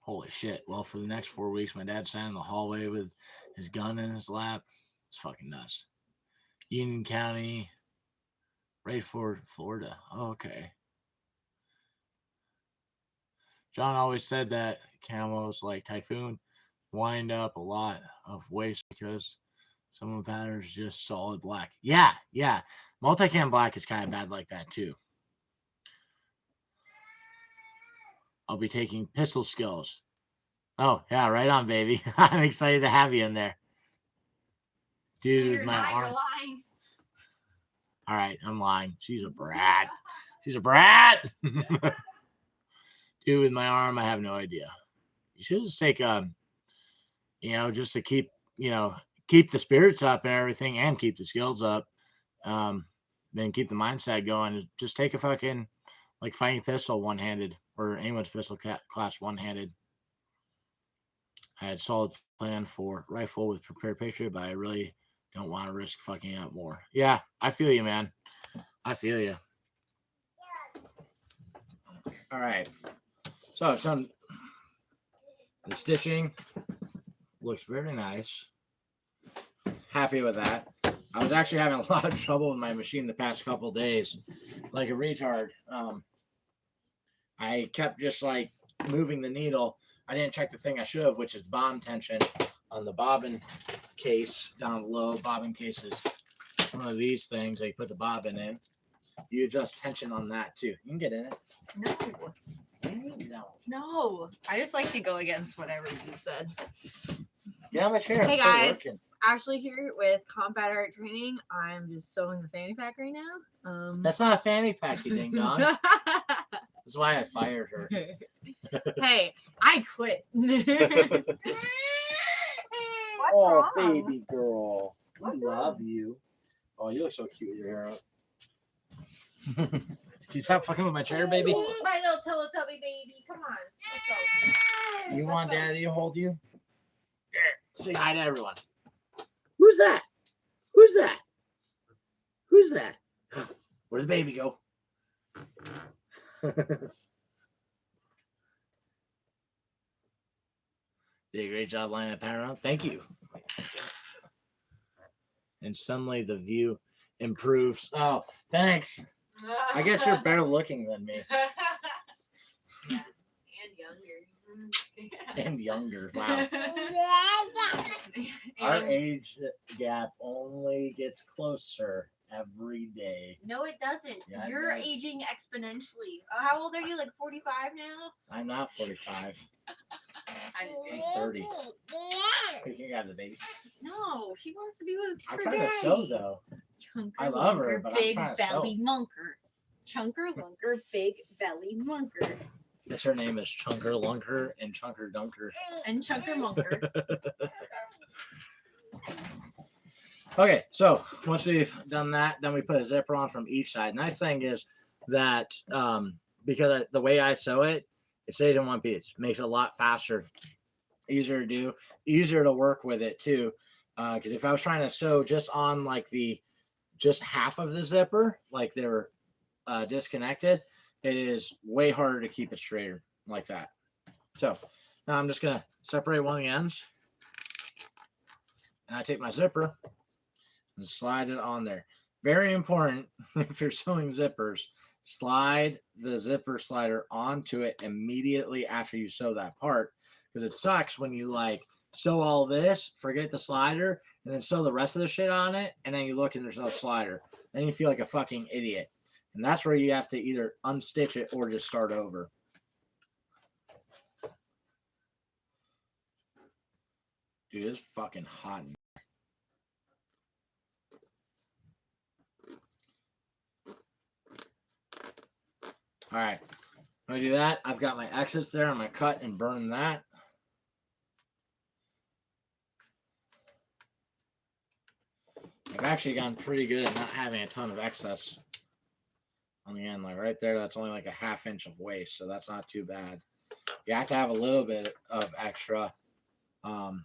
Holy shit. Well, for the next 4 weeks, my dad's standing in the hallway with his gun in his lap. It's fucking nuts. Union County, Raidford, Florida. Oh, okay. John always said that camos like Typhoon wind up a lot of waste because some of the patterns just solid black. Yeah. Multicam black is kind of bad like that too. I'll be taking pistol skills. Oh, yeah, right on, baby. I'm excited to have you in there. Dude, with my arm. You're lying. All right, I'm lying. She's a brat. She's a brat. Dude, with my arm, I have no idea. You should just take, just to keep keep the spirits up and everything, and keep the skills up, then keep the mindset going. Just take a fucking like fighting pistol one-handed, or anyone's pistol class one-handed. I had a solid plan for rifle with prepared patriot, but I really don't want to risk fucking up more. Yeah, I feel you, man. I feel you. All right. So I've done the stitching. Looks very nice. Happy with that. I was actually having a lot of trouble with my machine the past couple days, like a retard. I kept just like moving the needle. I didn't check the thing I should have, which is bomb tension on the bobbin case down below. Bobbin case is one of these things that you put the bobbin in. You adjust tension on that too. You can get in it. No. No. I just like to go against whatever you said. Get on my chair. Hey, I'm still guys. working. Ashley here with Combat Art Training. I'm just sewing the fanny pack right now. That's not a fanny pack, you ding dong. That's why I fired her. Hey, I quit. What's Oh, wrong? baby girl. What's We love wrong? you. Oh, you look so cute with your hair up. Can you stop fucking with my chair, baby? My little Teletubby baby. Come on. Let's go. You want daddy to hold you? Here, say hi to everyone. Who's that? Who's that? Who's that? Where'd the baby go? Did a great job lining that pattern up. Thank you. And suddenly the view improves. Oh, thanks. I guess you're better looking than me. And younger. And younger. Wow. Our And- age gap only gets closer every day. No, it doesn't. Yeah, it You're does. aging exponentially. How old are you? Like 45 now? I'm not 45. I'm just kidding. 30. You can have the baby. No, she wants to be with I'm her trying to daddy. sew though. Chunker, I love her, lunker, but I'm big trying to sew. belly munker. Chunker, lunker, big belly munker. Guess her name is Chunker Lunker and Chunker Dunker. And chunker munker. Okay, so once we've done that, then we put a zipper on from each side. Nice thing is that because the way I sew it, it's stayed in one piece. Makes it a lot faster, easier to do, easier to work with it too. Because if I was trying to sew just on like just half of the zipper, like they're disconnected, it is way harder to keep it straighter like that. So now I'm just gonna separate one of the ends, and I take my zipper and slide it on there. Very important if you're sewing zippers, slide the zipper slider onto it immediately after you sew that part, because it sucks when you like sew all this, forget the slider, and then sew the rest of the shit on it, and then you look and there's no slider. Then you feel like a fucking idiot. And that's where you have to either unstitch it or just start over. Dude, it's fucking hot in All right, when I do that, I've got my exits there. I'm going to cut and burn that. I've actually gotten pretty good at not having a ton of excess on the end. Like right there, that's only like a ½ inch of waste, so that's not too bad. You have to have a little bit of extra. And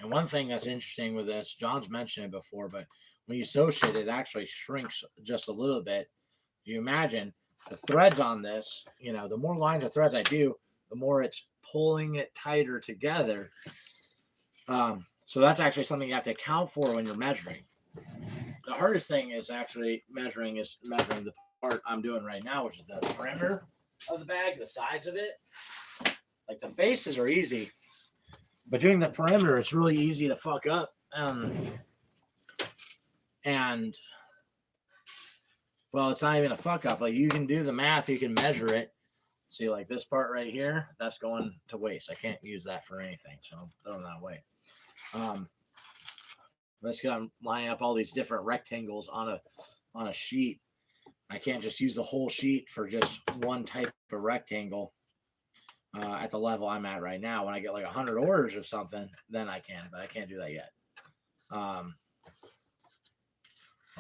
one thing that's interesting with this, John's mentioned it before, but when you sew shit, it actually shrinks just a little bit. You imagine the threads on this, you know, the more lines of threads I do, the more it's pulling it tighter together. So that's actually something you have to account for when you're measuring. The hardest thing is actually measuring the part I'm doing right now, which is the perimeter of the bag, the sides of it. Like the faces are easy, but doing the perimeter, it's really easy to fuck up. And well, it's not even a fuck up. Like you can do the math, you can measure it. See, like this part right here, that's going to waste. I can't use that for anything, so I'm throwing that away. Let's go line up all these different rectangles on a sheet. I can't just use the whole sheet for just one type of rectangle at the level I'm at right now. When I get like 100 orders of something, then I can, but I can't do that yet. or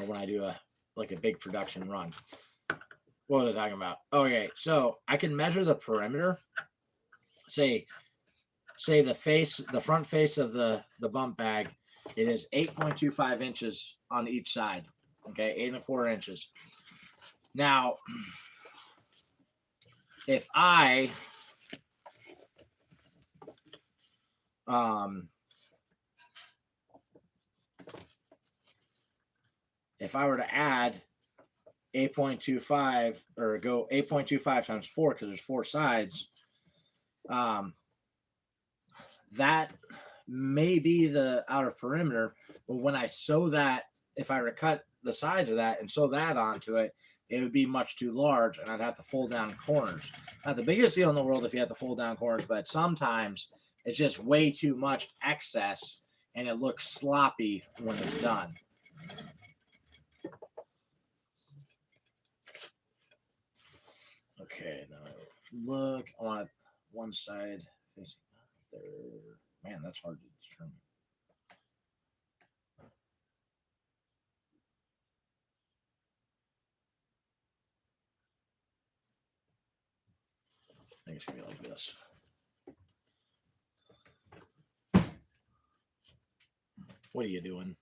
when I do a big production run. What was I talking about? Okay, so I can measure the perimeter. Say the front face of the bump bag. It is 8.25 inches on each side. Okay, 8.25 inches. Now, if I were to add 8.25 or go 8.25 times 4 because there's 4 sides, that may be the outer perimeter. But when I sew that, if I were to cut the sides of that and sew that onto it, it would be much too large, and I'd have to fold down corners. Not the biggest deal in the world if you have to fold down corners, but sometimes it's just way too much excess, and it looks sloppy when it's done. Okay, now look. I want one side facing there. Man, that's hard to determine. I think it's gonna be like this. What are you doing?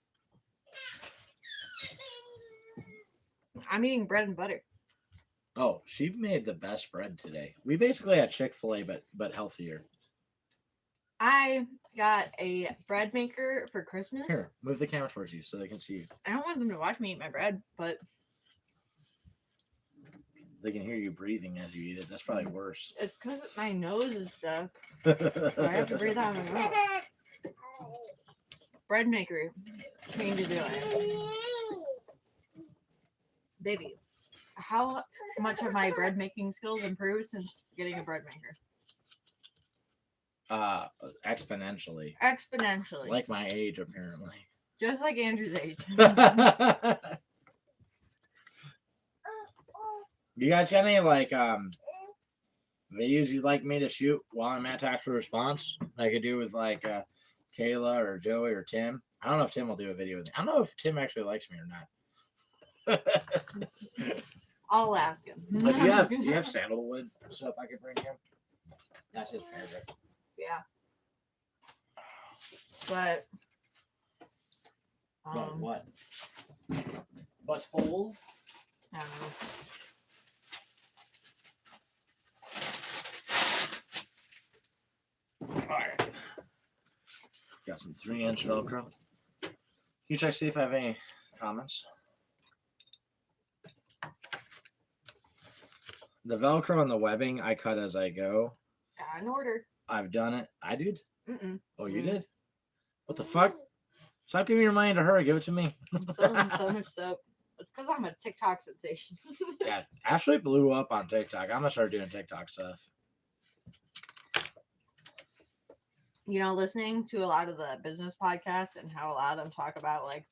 I'm eating bread and butter. Oh, she made the best bread today. We basically had Chick-fil-A, but healthier. I got a bread maker for Christmas. Here, move the camera towards you so they can see you. I don't want them to watch me eat my bread, but They can hear you breathing as you eat it. That's probably worse. it's because my nose is stuck, so I have to breathe out of my mouth. Bread maker changes your life. Baby, how much have my bread making skills improved since getting a bread maker? Exponentially. Exponentially. Like my age, apparently. Just like Andrew's age. You guys got any videos you'd like me to shoot while I'm at Tactical Response? I could do with Kayla or Joey or Tim. I don't know if Tim will do a video with me. I don't know if Tim actually likes me or not. I'll ask him. But do you have sandalwood stuff I could bring him? That's his favorite. Yeah. But what? Butthole? I don't know. Alright. Got some 3-inch Velcro. Can you check see if I have any comments? The Velcro and the webbing I cut as I go. Got an order. I've done it. I did? Mm-mm. Oh, you did? What the fuck? Stop giving your money to her. Give it to me. I'm selling so much soap. It's because I'm a TikTok sensation. Yeah, Ashley blew up on TikTok. I'm gonna start doing TikTok stuff. You know, listening to a lot of the business podcasts and how a lot of them talk about like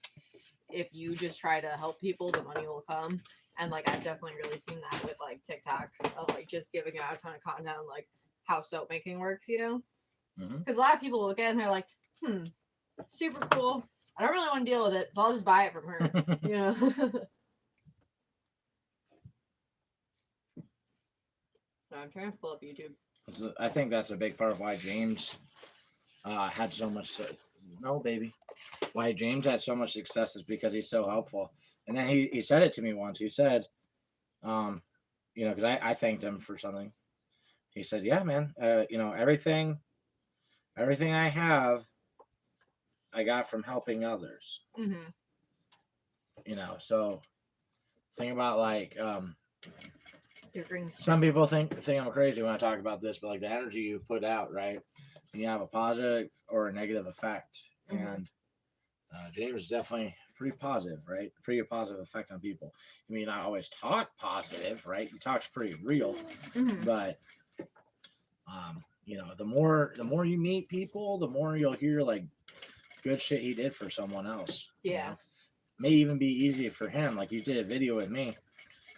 if you just try to help people, the money will come. And like I've definitely really seen that with like TikTok of like just giving out a ton of content on like how soap making works, you know? Because a lot of people look at it and they're like, super cool. I don't really want to deal with it, so I'll just buy it from her. You know? So I'm trying to pull up YouTube. I think that's a big part of why James had so much. No, baby. Why James had so much success is because he's so helpful. And then he said it to me once. He said, because I thanked him for something. He said, "Yeah, man. Everything I have, I got from helping others." Mm-hmm. So think about like Different. some people think I'm crazy when I talk about this, but like the energy you put out, right? You have a positive or a negative effect. Mm-hmm. And James is definitely pretty positive, right? Pretty positive effect on people. I mean, not always talk positive, right? He talks pretty real, Mm-hmm. but the more you meet people, the more you'll hear like good shit he did for someone else. Yeah. May even be easy for him. Like you did a video with me.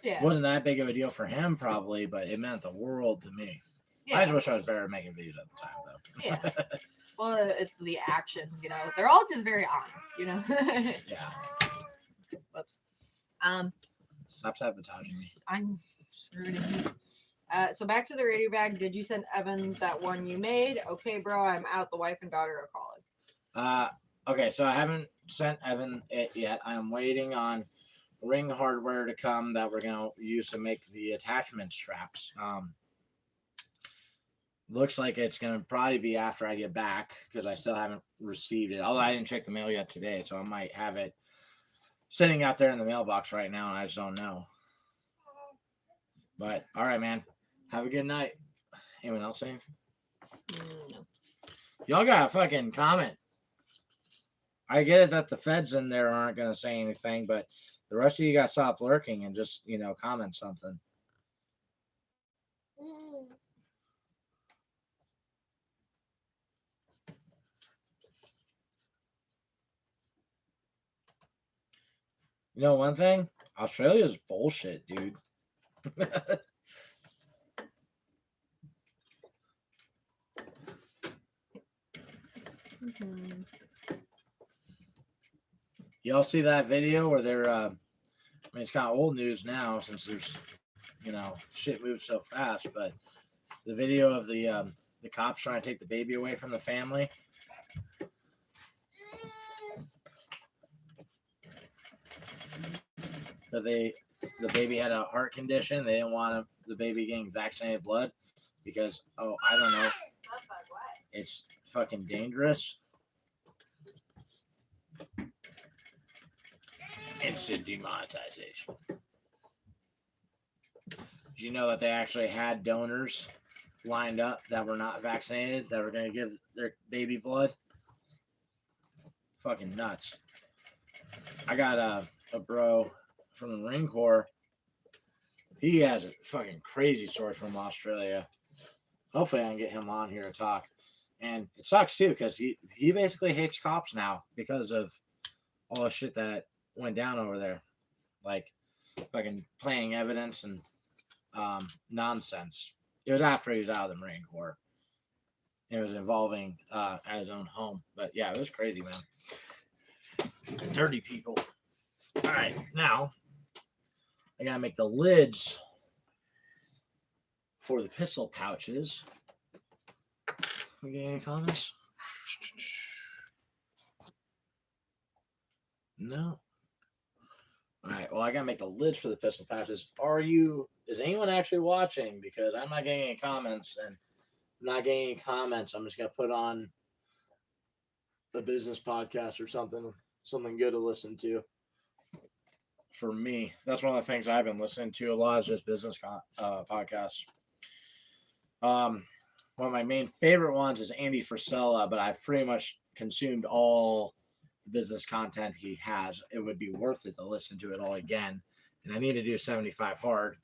Yeah. It wasn't that big of a deal for him probably, but it meant the world to me. I just wish I was better at making videos at the time, though. Yeah. Well, it's the action, They're all just very honest, Yeah. Whoops. Stop sabotaging me. I'm screwed in. So back to the radio bag. Did you send Evan that one you made? Okay, bro, I'm out. The wife and daughter are calling. Okay, so I haven't sent Evan it yet. I'm waiting on ring hardware to come that we're gonna use to make the attachment straps. Looks like it's gonna probably be after I get back because I still haven't received it. Although I didn't check the mail yet today, so I might have it sitting out there in the mailbox right now, and I just don't know. But all right, man. Have a good night. Anyone else saying? No. Y'all got a fucking comment. I get it that the feds in there aren't gonna say anything, but the rest of you guys stop lurking and just comment something. You know one thing? Australia's bullshit, dude. Y'all see that video where they're it's kind of old news now since there's shit moves so fast, but the video of the cops trying to take the baby away from the family. That the baby had a heart condition. They didn't want the baby getting vaccinated blood because, I don't know, it's fucking dangerous. Instant demonetization. Did you know that they actually had donors lined up that were not vaccinated that were going to give their baby blood? Fucking nuts. I got a bro from the Marine Corps. He has a fucking crazy story from Australia. Hopefully I can get him on here to talk. And it sucks too because he basically hates cops now because of all the shit that went down over there. Like fucking playing evidence and nonsense. It was after he was out of the Marine Corps. It was involving at his own home. But yeah, it was crazy, man. Dirty people. All right, now I gotta make the lids for the pistol pouches. We get any comments? No. All right. Well, I gotta make the lids for the pistol pouches. Is anyone actually watching? Because I'm not getting any comments, and I'm not getting any comments. I'm just gonna put on a business podcast or something good to listen to. For me, that's one of the things I've been listening to a lot is just business podcasts. One of my main favorite ones is Andy Frisella, but I've pretty much consumed all the business content he has. It would be worth it to listen to it all again. And I need to do 75 hard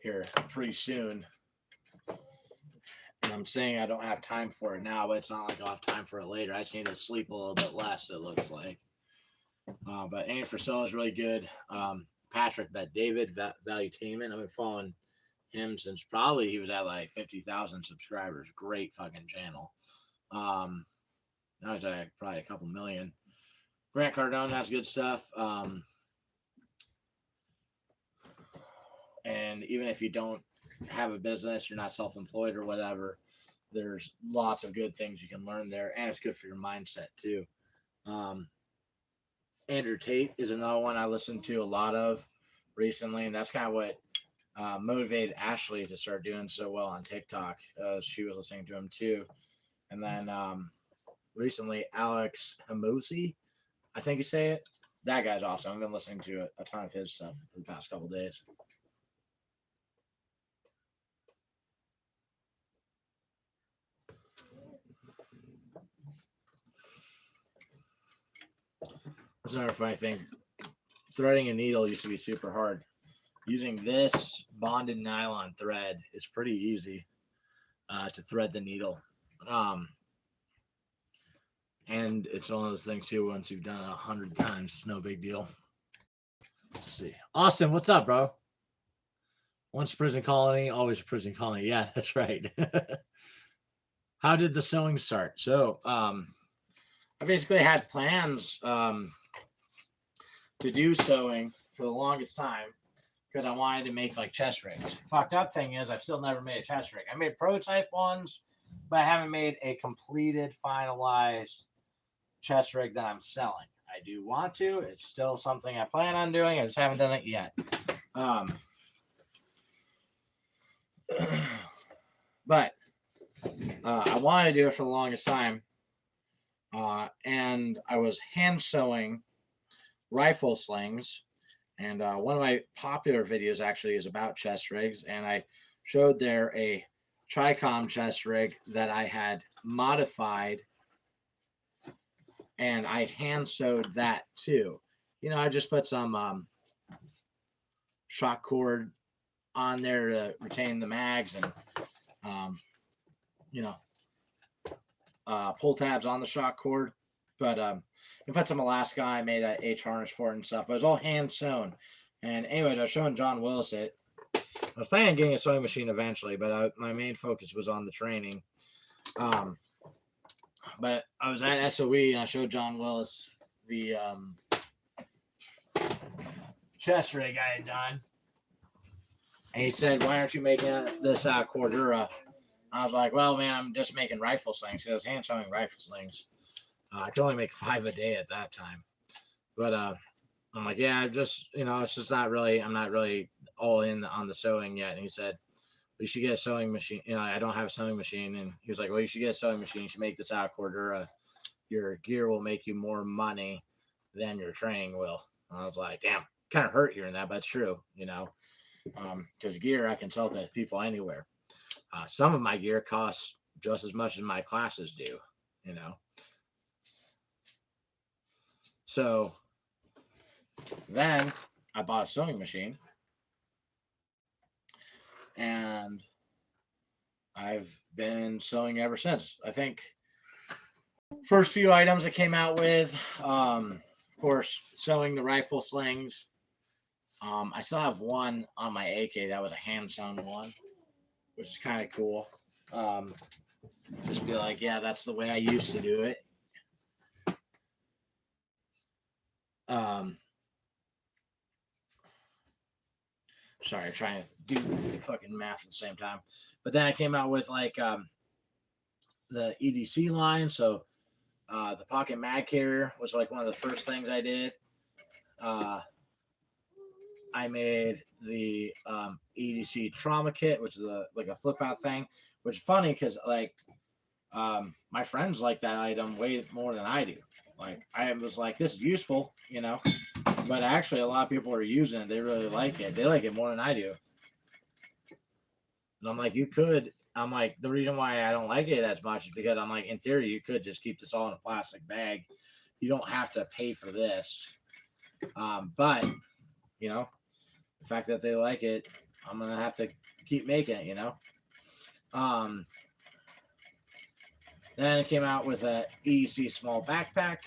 here pretty soon. And I'm saying I don't have time for it now, but it's not like I'll have time for it later. I just need to sleep a little bit less, it looks like. But Andy Frisella is really good. Patrick Bet-David, Valuetainment. I've been following him since probably he was at like 50,000 subscribers. Great fucking channel. Now he's at probably a couple million. Grant Cardone has good stuff. And even if you don't have a business, you're not self-employed or whatever, there's lots of good things you can learn there, and it's good for your mindset too. Andrew Tate is another one I listened to a lot of recently, and that's kind of what motivated Ashley to start doing so well on TikTok. She was listening to him too. And then recently, Alex Hamosi, I think you say it. That guy's awesome. I've been listening to a ton of his stuff for the past couple days. That's another funny thing. Threading a needle used to be super hard. Using this bonded nylon thread is pretty easy to thread the needle. And it's one of those things too, once you've done it 100 times, it's no big deal. Let's see. Austin, what's up, bro? Once a prison colony, always a prison colony. Yeah, that's right. How did the sewing start? So, I basically had plans to do sewing for the longest time because I wanted to make like chest rigs. Fucked up thing is, I've still never made a chest rig. I made prototype ones, but I haven't made a completed, finalized chest rig that I'm selling. I do want to. It's still something I plan on doing. I just haven't done it yet. But I wanted to do it for the longest time. And I was hand sewing rifle slings. And one of my popular videos actually is about chest rigs. And I showed there a Tricom chest rig that I had modified. And I hand sewed that too. You know, I just put some shock cord on there to retain the mags and, you know, pull tabs on the shock cord. But I put some Alaska. I made a H harness for it and stuff. But it was all hand sewn. And anyways, I was showing John Willis it. I was planning on getting a sewing machine eventually, but my main focus was on the training. But I was at SOE and I showed John Willis the chest rig I had done. And he said, "Why aren't you making this Cordura?" I was like, "Well, man, I'm just making rifle slings." He was hand sewing rifle slings. I could only make 5 a day at that time. But I'm like, "Yeah, just, you know, it's just not really, I'm not really all in on the sewing yet." And he said, "We should get a sewing machine." You know, I don't have a sewing machine. And he was like, "Well, you should get a sewing machine. You should make this Cordura. Your gear will make you more money than your training will." And I was like, "Damn, kind of hurt hearing that, but it's true, you know, because gear I can sell to people anywhere. Some of my gear costs just as much as my classes do, you know." So then I bought a sewing machine and I've been sewing ever since. I think first few items I came out with, of course, sewing the rifle slings. I still have one on my AK that was a hand sewn one, which is kind of cool. Just be like, yeah, that's the way I used to do it. Sorry, trying to do fucking math at the same time. But then I came out with like the EDC line. So the pocket mag carrier was like one of the first things I did. I made the EDC trauma kit, which is like a flip out thing, which is funny because like my friends like that item way more than I do. Like I was like, this is useful, you know, but actually a lot of people are using it. They really like it. They like it more than I do. And I'm like, I'm like, the reason why I don't like it as much is because I'm like, in theory, you could just keep this all in a plastic bag. You don't have to pay for this. But, you know, the fact that they like it, I'm going to have to keep making it, you know. Then it came out with a EEC small backpack.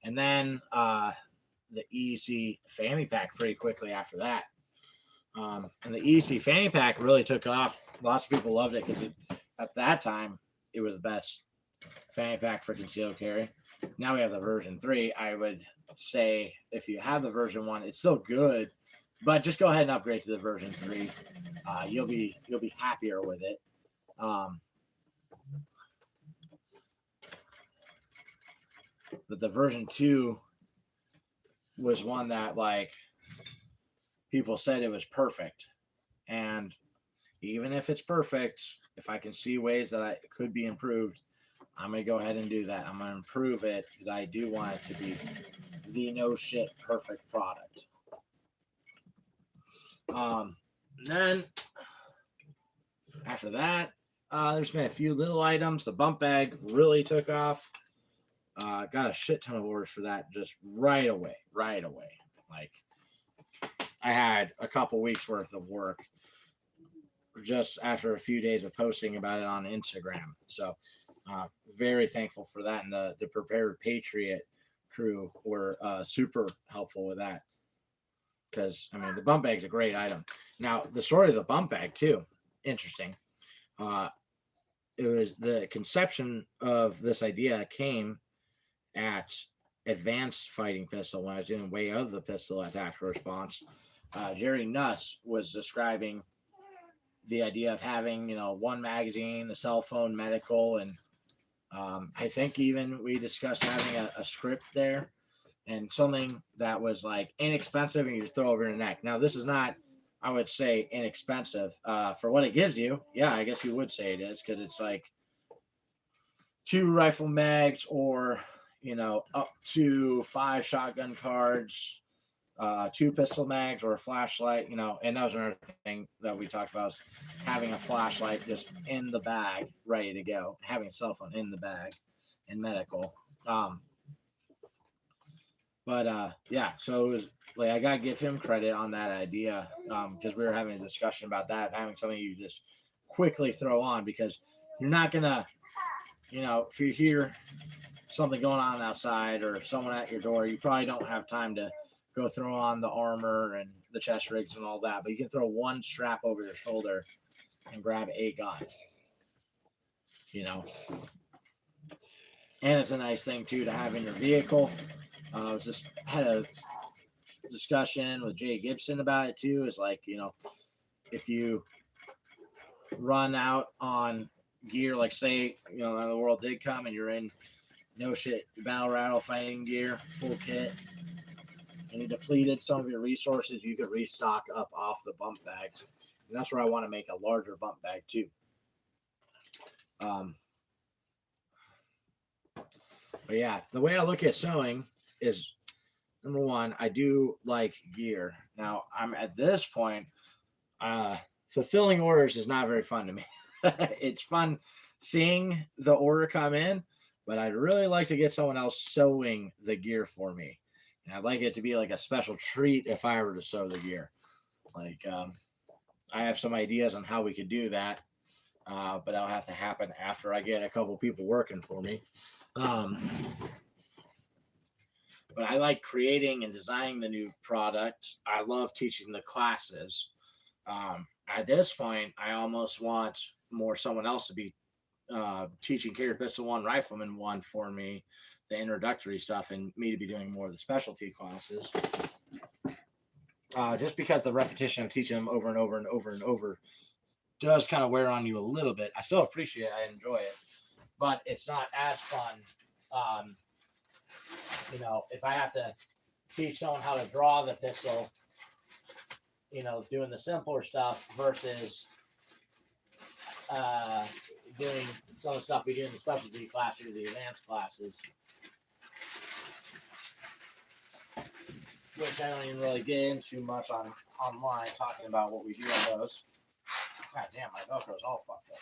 And then the EEC fanny pack pretty quickly after that. And the EEC fanny pack really took off. Lots of people loved it because at that time, it was the best fanny pack for concealed carry. Now we have the version 3. I would say if you have the version 1, it's still good, but just go ahead and upgrade to the version 3. You'll be happier with it. But the version 2 was one that like people said it was perfect. And even if it's perfect, if I can see ways that it could be improved, I'm going to go ahead and do that. I'm going to improve it because I do want it to be the no shit perfect product. Then after that, there's been a few little items. The bump bag really took off. Got a shit ton of orders for that just right away. Like I had a couple weeks worth of work just after a few days of posting about it on Instagram. So very thankful for that. And the Prepared Patriot crew were super helpful with that. because I mean the bump bag's a great item. Now the story of the bump bag too, interesting. It was the conception of this idea came at Advanced Fighting Pistol when I was doing way of the pistol at tactical response. Jerry Nuss was describing the idea of having, you know, one magazine, a cell phone, medical, and I think even we discussed having a script there and something that was like inexpensive and you just throw over your neck. Now, this is not, I would say, inexpensive for what it gives you. Yeah, I guess you would say it is because it's like 2 rifle mags or, you know, up to 5 shotgun cards, 2 pistol mags or a flashlight, you know. And that was another thing that we talked about, is having a flashlight just in the bag ready to go, having a cell phone in the bag and medical. Yeah, so it was like I gotta give him credit on that idea, because we were having a discussion about that, having something you just quickly throw on, because you're not gonna, you know, if you hear something going on outside or someone at your door, you probably don't have time to go throw on the armor and the chest rigs and all that, but you can throw one strap over your shoulder and grab a gun, you know. And it's a nice thing too to have in your vehicle. I was just had a discussion with Jay Gibson about it too. Is like, you know, if you run out on gear, like say, you know, the world did come and you're in no shit battle rattle fighting gear, full kit, and you depleted some of your resources, you could restock up off the bump bags. And that's where I want to make a larger bump bag too. But yeah, the way I look at sewing is, number one, I do like gear. Now I'm at this point, fulfilling orders is not very fun to me. It's fun seeing the order come in, but I'd really like to get someone else sewing the gear for me. And I'd like it to be like a special treat if I were to sew the gear. Like, I have some ideas on how we could do that, but that'll have to happen after I get a couple people working for me. But I like creating and designing the new product. I love teaching the classes. At this point, I almost want someone else to be teaching Carrier Pistol 1, Rifleman 1 for me, the introductory stuff, and me to be doing more of the specialty classes. Just because the repetition of teaching them over and over and over and over does kind of wear on you a little bit. I still appreciate it. I enjoy it. But it's not as fun. You know, if I have to teach someone how to draw the pistol, you know, doing the simpler stuff versus doing some of the stuff we do in the specialty classes or the advanced classes, which I don't even really get into much online talking about what we do on those. God damn, my Velcro's all fucked up.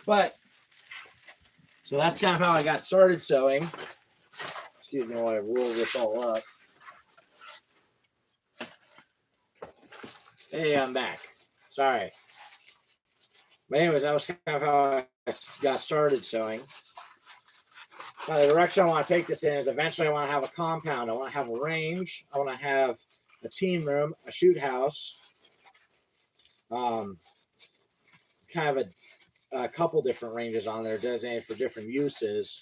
But, so that's kind of how I got started sewing. Excuse me while I roll this all up. Hey, I'm back. Sorry. But anyways, that was kind of how I got started sewing. Now, the direction I want to take this in is eventually I want to have a compound. I want to have a range. I want to have a team room, a shoot house. Kind of a couple different ranges on there designated for different uses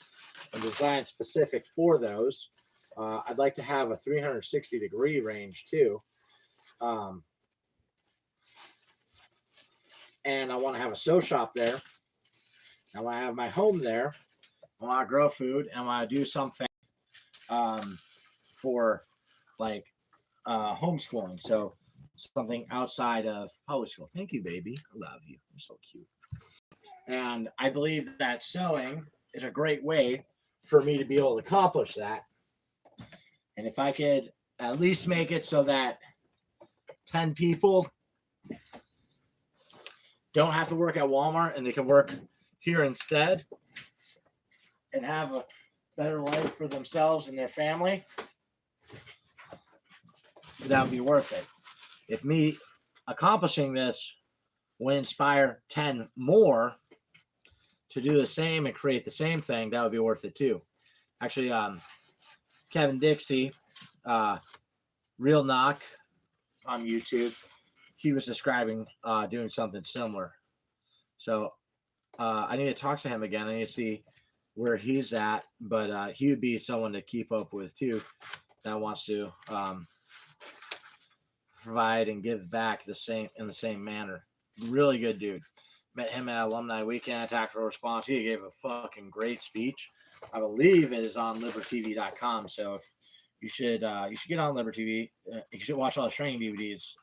and designed specific for those. I'd like to have a 360-degree range too. And I want to have a sew shop there. I want to have my home there. I want to grow food, and I want to do something for like homeschooling. So something outside of public school. Thank you, baby. I love you. You're so cute. And I believe that sewing is a great way for me to be able to accomplish that. And if I could at least make it so that 10 people don't have to work at Walmart and they can work here instead and have a better life for themselves and their family, that would be worth it. If me accomplishing this will inspire 10 more, to do the same and create the same thing, that would be worth it too. Actually, Kevin Dixie, Real Knock on YouTube, he was describing doing something similar. So I need to talk to him again. I need to see where he's at, but he would be someone to keep up with too, that wants to provide and give back in the same manner. Really good dude. Met him at Alumni Weekend, Tactical Response. He gave a fucking great speech. I believe it is on libertv.com. So if you should get on LiberTV. You should watch all the training DVDs,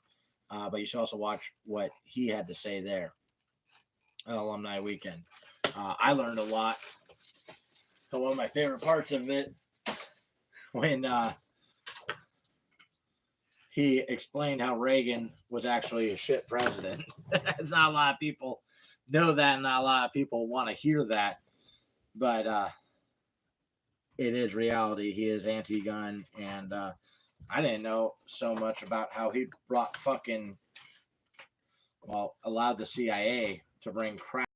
but you should also watch what he had to say there at Alumni Weekend. I learned a lot. So one of my favorite parts of it, when he explained how Reagan was actually a shit president. It's not a lot of people know that, and not a lot of people want to hear that, but it is reality. He is anti-gun, and I didn't know so much about how he brought allowed the CIA to bring crack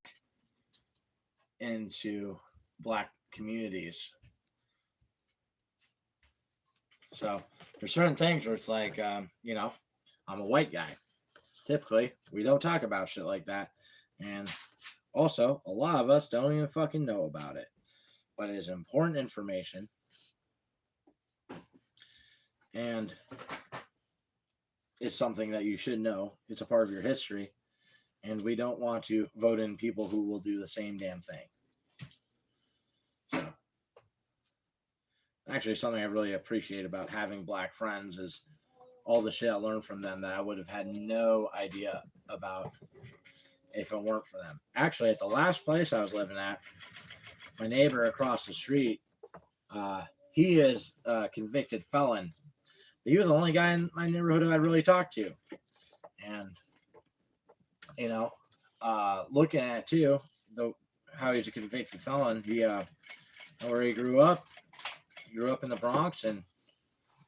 into black communities. So there's certain things where it's like, I'm a white guy. Typically, we don't talk about shit like that. And also, a lot of us don't even fucking know about it. But it is important information. And it's something that you should know. It's a part of your history. And we don't want to vote in people who will do the same damn thing. So, actually, something I really appreciate about having black friends is all the shit I learned from them that I would have had no idea about if it weren't for them. Actually, at the last place I was living at, my neighbor across the street, he is a convicted felon. He was the only guy in my neighborhood who I really talked to. And, looking at it too, how he's a convicted felon, where he grew up in the Bronx, and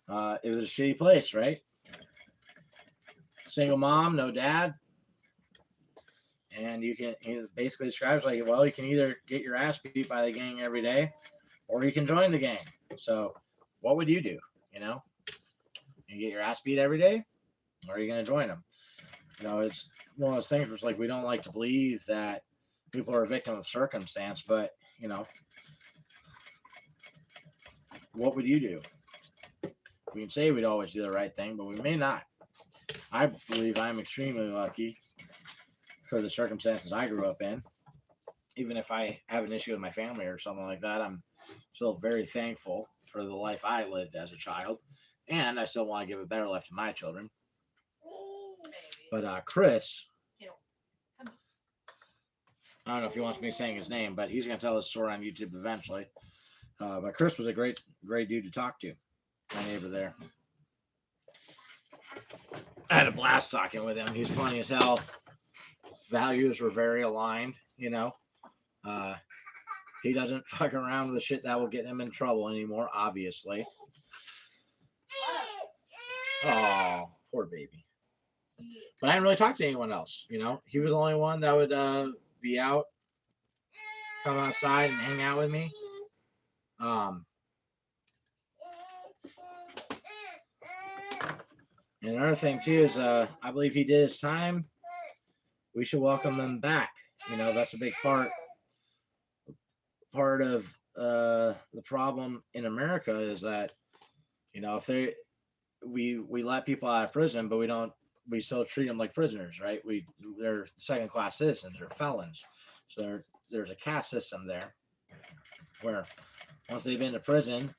it was a shitty place, right? Single mom, no dad. And he basically describes like, well, you can either get your ass beat by the gang every day, or you can join the gang. So what would you do? You get your ass beat every day, or are you going to join them? It's one of those things where it's like, we don't like to believe that people are a victim of circumstance, but what would you do? We can say we'd always do the right thing, but we may not. I believe I'm extremely lucky for the circumstances I grew up in. Even if I have an issue with my family or something like that, I'm still very thankful for the life I lived as a child. And I still want to give a better life to my children. But Chris, I don't know if he wants me saying his name, but he's going to tell his story on YouTube eventually. But Chris was a great dude to talk to. My neighbor there. I had a blast talking with him. He's funny as hell. Values were very aligned, He doesn't fuck around with the shit that will get him in trouble anymore, obviously. Oh, poor baby. But I didn't really talk to anyone else, He was the only one that would be out, come outside and hang out with me. And another thing too is I believe he did his time. We should welcome them back. That's a big part of the problem in America is that if we let people out of prison, but we still treat them like prisoners, right? They're second class citizens, they're felons. So there's a caste system there where once they've been to prison,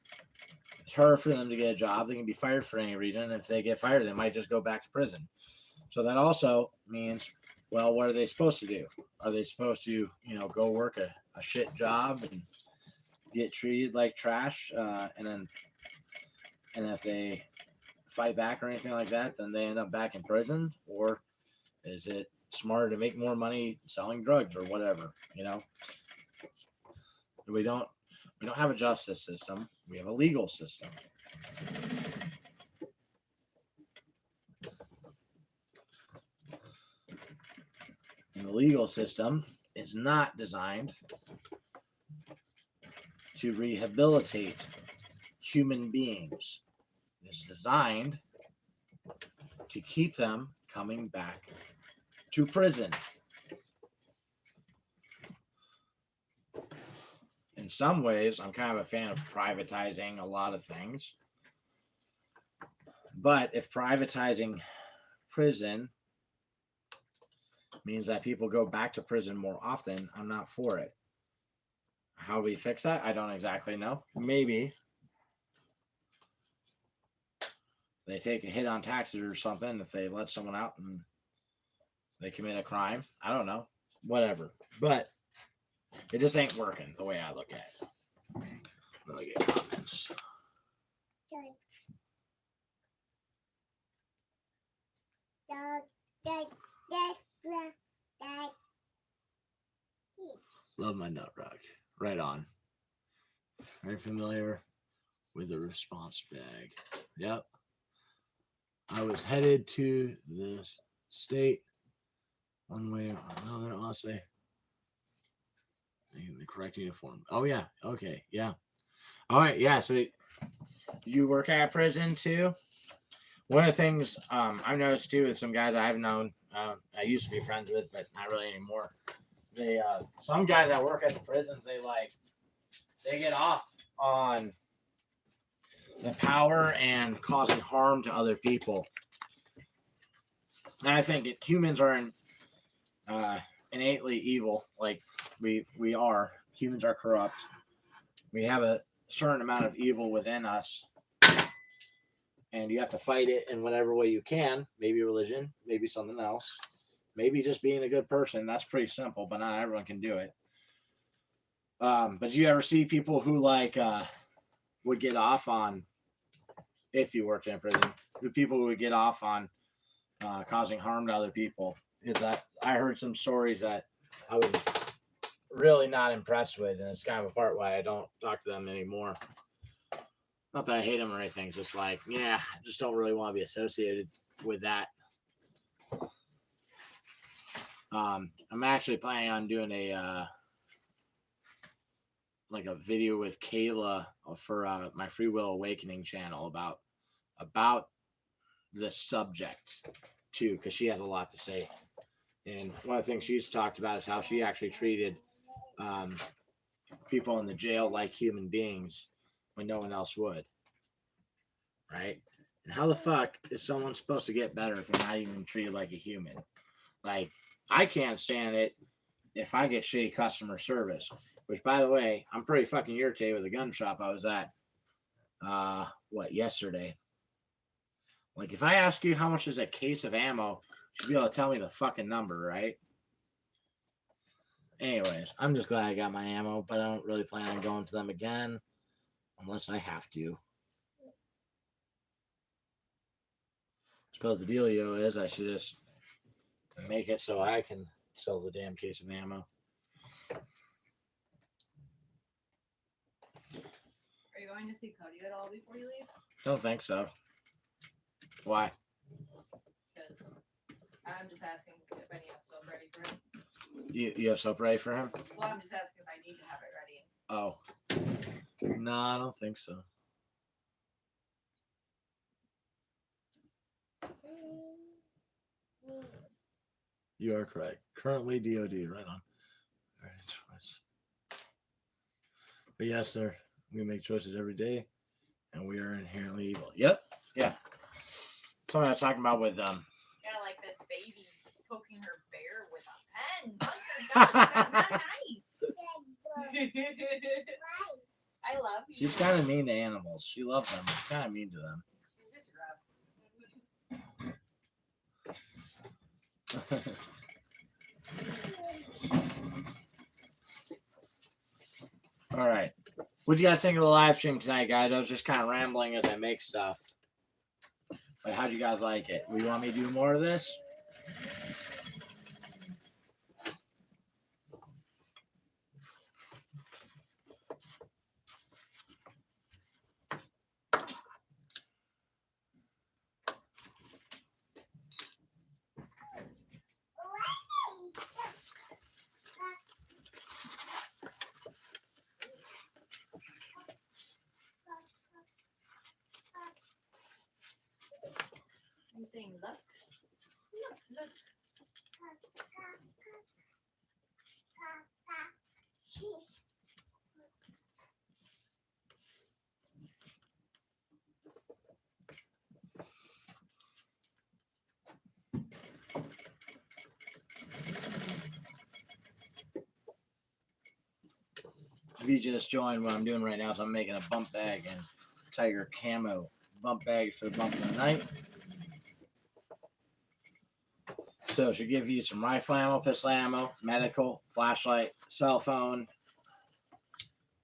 it's hard for them to get a job. They can be fired for any reason. If they get fired, they might just go back to prison. So that also means, well, what are they supposed to do? Are they supposed to, go work a shit job and get treated like trash? And if they fight back or anything like that, then they end up back in prison? Or is it smarter to make more money selling drugs or whatever? We don't have a justice system. We have a legal system. In the legal system, is not designed to rehabilitate human beings. It is designed to keep them coming back to prison. In some ways, I'm kind of a fan of privatizing a lot of things. But if privatizing prison means that people go back to prison more often, I'm not for it. How we fix that? I don't exactly know. Maybe they take a hit on taxes or something if they let someone out and they commit a crime. I don't know. Whatever. But it just ain't working the way I look at it. Let me get comments. Love my nut rock. Right on. Very familiar with the response bag. Yep. I was headed to this state one way or another. I'll say the correct uniform. Oh yeah. Okay. Yeah. All right. Yeah. So you work at a prison too? One of the things I've noticed too with some guys I've known, I used to be friends with, but not really anymore. They some guys that work at the prisons, they get off on the power and causing harm to other people. And I think humans are innately evil, like we are. Humans are corrupt. We have a certain amount of evil within us. And you have to fight it in whatever way you can. Maybe religion, maybe something else. Maybe just being a good person. That's pretty simple, but not everyone can do it. But do you ever see people who would get off on, if you worked in prison, the people who would get off on causing harm to other people? I heard some stories that I was really not impressed with, and it's kind of a part why I don't talk to them anymore. Not that I hate them or anything, just I just don't really want to be associated with that. I'm actually planning on doing a video with Kayla for my Free Will Awakening channel about this subject too, because she has a lot to say. And one of the things she's talked about is how she actually treated people in the jail like human beings when no one else would. Right? And how the fuck is someone supposed to get better if they're not even treated like a human? Like, I can't stand it if I get shitty customer service. Which, by the way, I'm pretty fucking irritated with the gun shop I was at, yesterday. Like, if I ask you how much is a case of ammo, you should be able to tell me the fucking number, right? Anyways, I'm just glad I got my ammo, but I don't really plan on going to them again unless I have to. Suppose the dealio is I should just make it so I can sell the damn case of ammo. Are you going to see Cody at all before you leave? Don't think so. Why? Because I'm just asking if I need to have soap ready for him. You have soap ready for him? Well, I'm just asking if I need to have it ready. Oh. No, I don't think so. You are correct. Currently DOD, right on. Very choice. But yes, sir. We make choices every day, and we are inherently evil. Yep. Yeah. Something I was talking about with Yeah, like this baby poking her bear with a pen. That's not nice. I love you. She's kind of mean to animals. She loves them. She's kind of mean to them. She's just rough. All right. What do you guys think of the live stream tonight, guys? I was just kind of rambling as I make stuff. But how'd you guys like it? You want me to do more of this? saying look? Look, look. If you just joined, what I'm doing right now is I'm making a bump bag and tiger camo bump bag for the bump of the night. So it should give you some rifle ammo, pistol ammo, medical, flashlight, cell phone.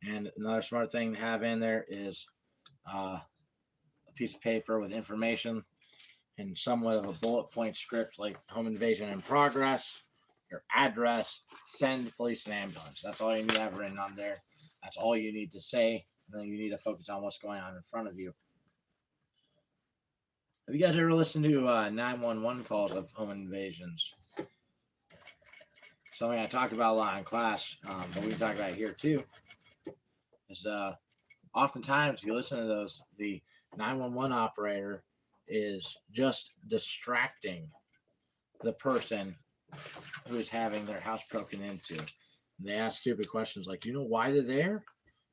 And another smart thing to have in there is a piece of paper with information and somewhat of a bullet point script like home invasion in progress, your address, send police and ambulance. That's all you need to have written on there. That's all you need to say. And then you need to focus on what's going on in front of you. Have you guys ever listened to 911 calls of home invasions? Something I talk about a lot in class, but we talk about it here too. Is oftentimes you listen to those, the 911 operator is just distracting the person who is having their house broken into. And they ask stupid questions like, "Do you know why they're there?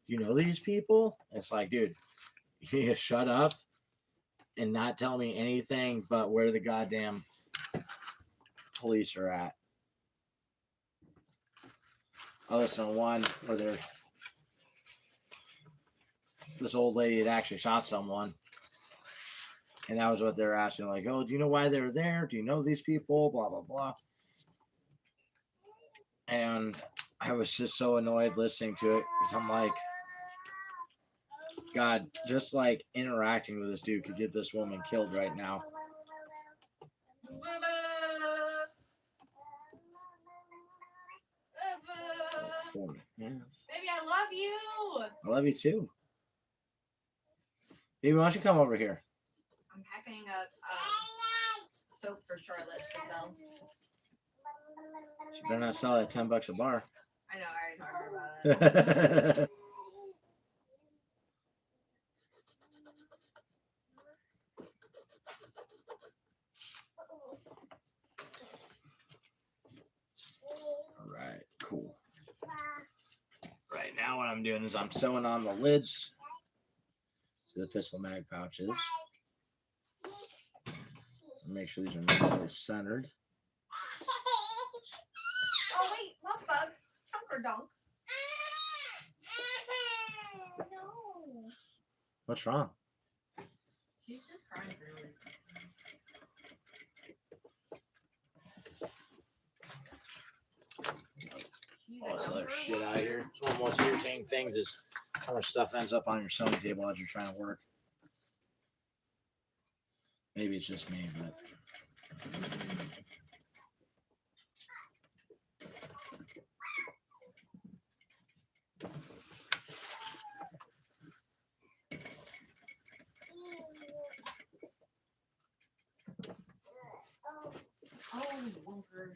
Do you know these people?" It's like, dude, you need to shut up and not tell me anything but where the goddamn police are at. I listened to one where this old lady had actually shot someone. And that was what they're asking. Like, "Oh, do you know why they're there? Do you know these people? Blah, blah, blah." And I was just so annoyed listening to it because I'm like, God, just like interacting with this dude could get this woman killed right now. Yeah. Baby, I love you. I love you too. Baby, why don't you come over here? I'm packing up soap for Charlotte to sell. She better not sell it at $10 a bar. I know, I already talked about it. All right, cool. Right now, what I'm doing is I'm sewing on the lids to the pistol mag pouches. Make sure these are nicely centered. Oh wait, love bug, chunker dunk. No. What's wrong? She's just crying really. All this other shit out here. It's one of the most irritating things is how much stuff ends up on your sewing table as you're trying to work. Maybe it's just me, but oh, bunker.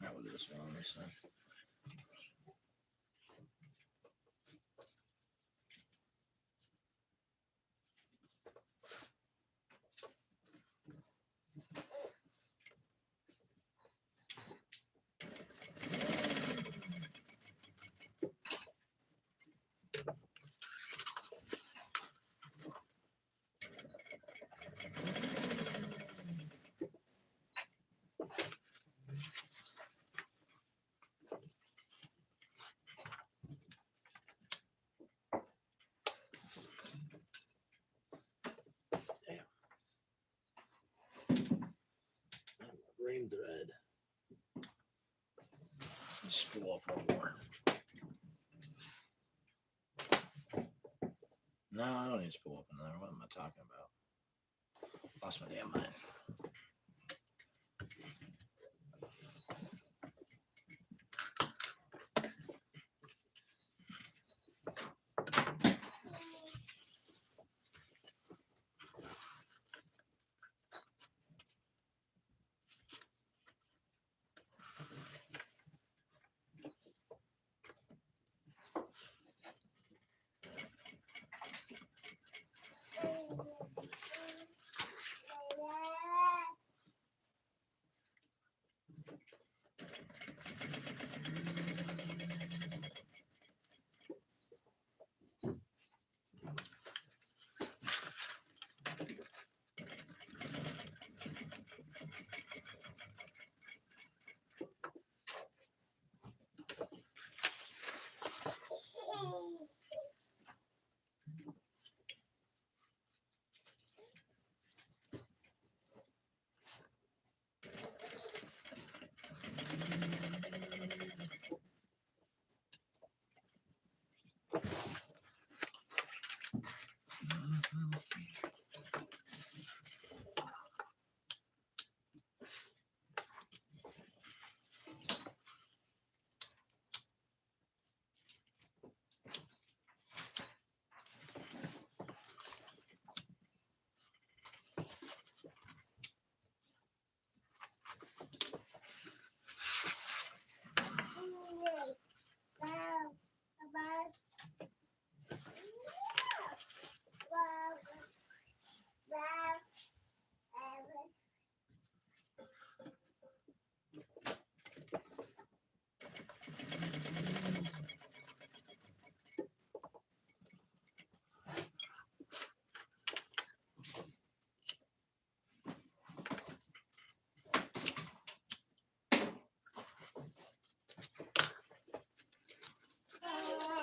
I will do this one on this side. green thread. Spool up one more. No, I don't need to spool up another. What am I talking about? Lost my damn mind.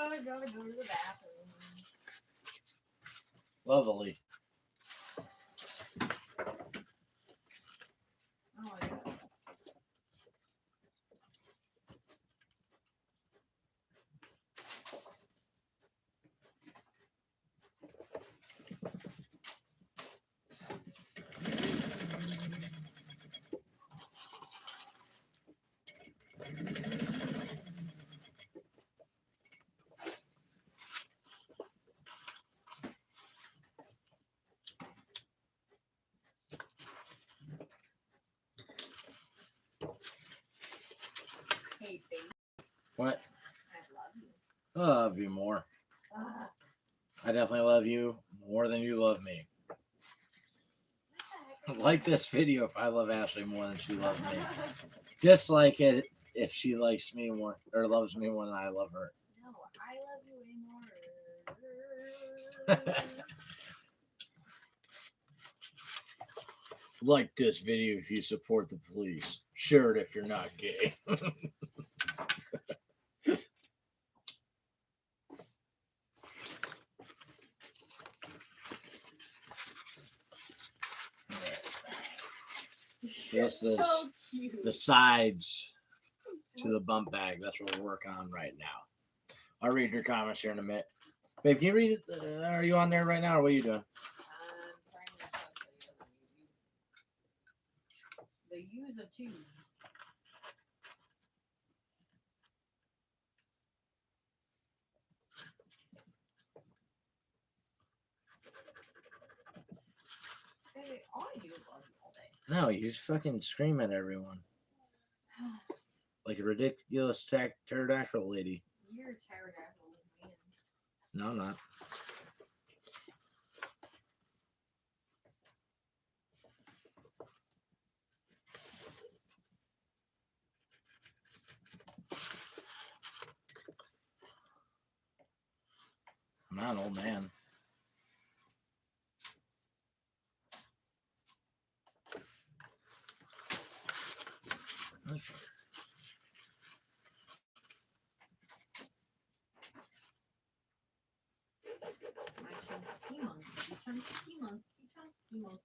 I gotta go to the bathroom. Lovely. Oh, yeah. Hey, babe. What? I love you. I love you more. I definitely love you more than you love me. Like this video if I love Ashley more than she loves me. Dislike it if she likes me more or loves me more than I love her. No, I love you way more. Like this video if you support the police. Share it if you're not gay. This is so cute. the sides to the bump bag. That's what we're working on right now. I'll read your comments here in a minute. Babe, can you read it? Are you on there right now or what are you doing? I'm trying to tell you the use of tubes. Baby, all I do is love you all day. No, you just fucking scream at everyone. Like a ridiculous pterodactyl lady. You're a pterodactyl man. No, I'm not. I'm not an old man. My chunky monkey, chunky monkey, chunky monkey.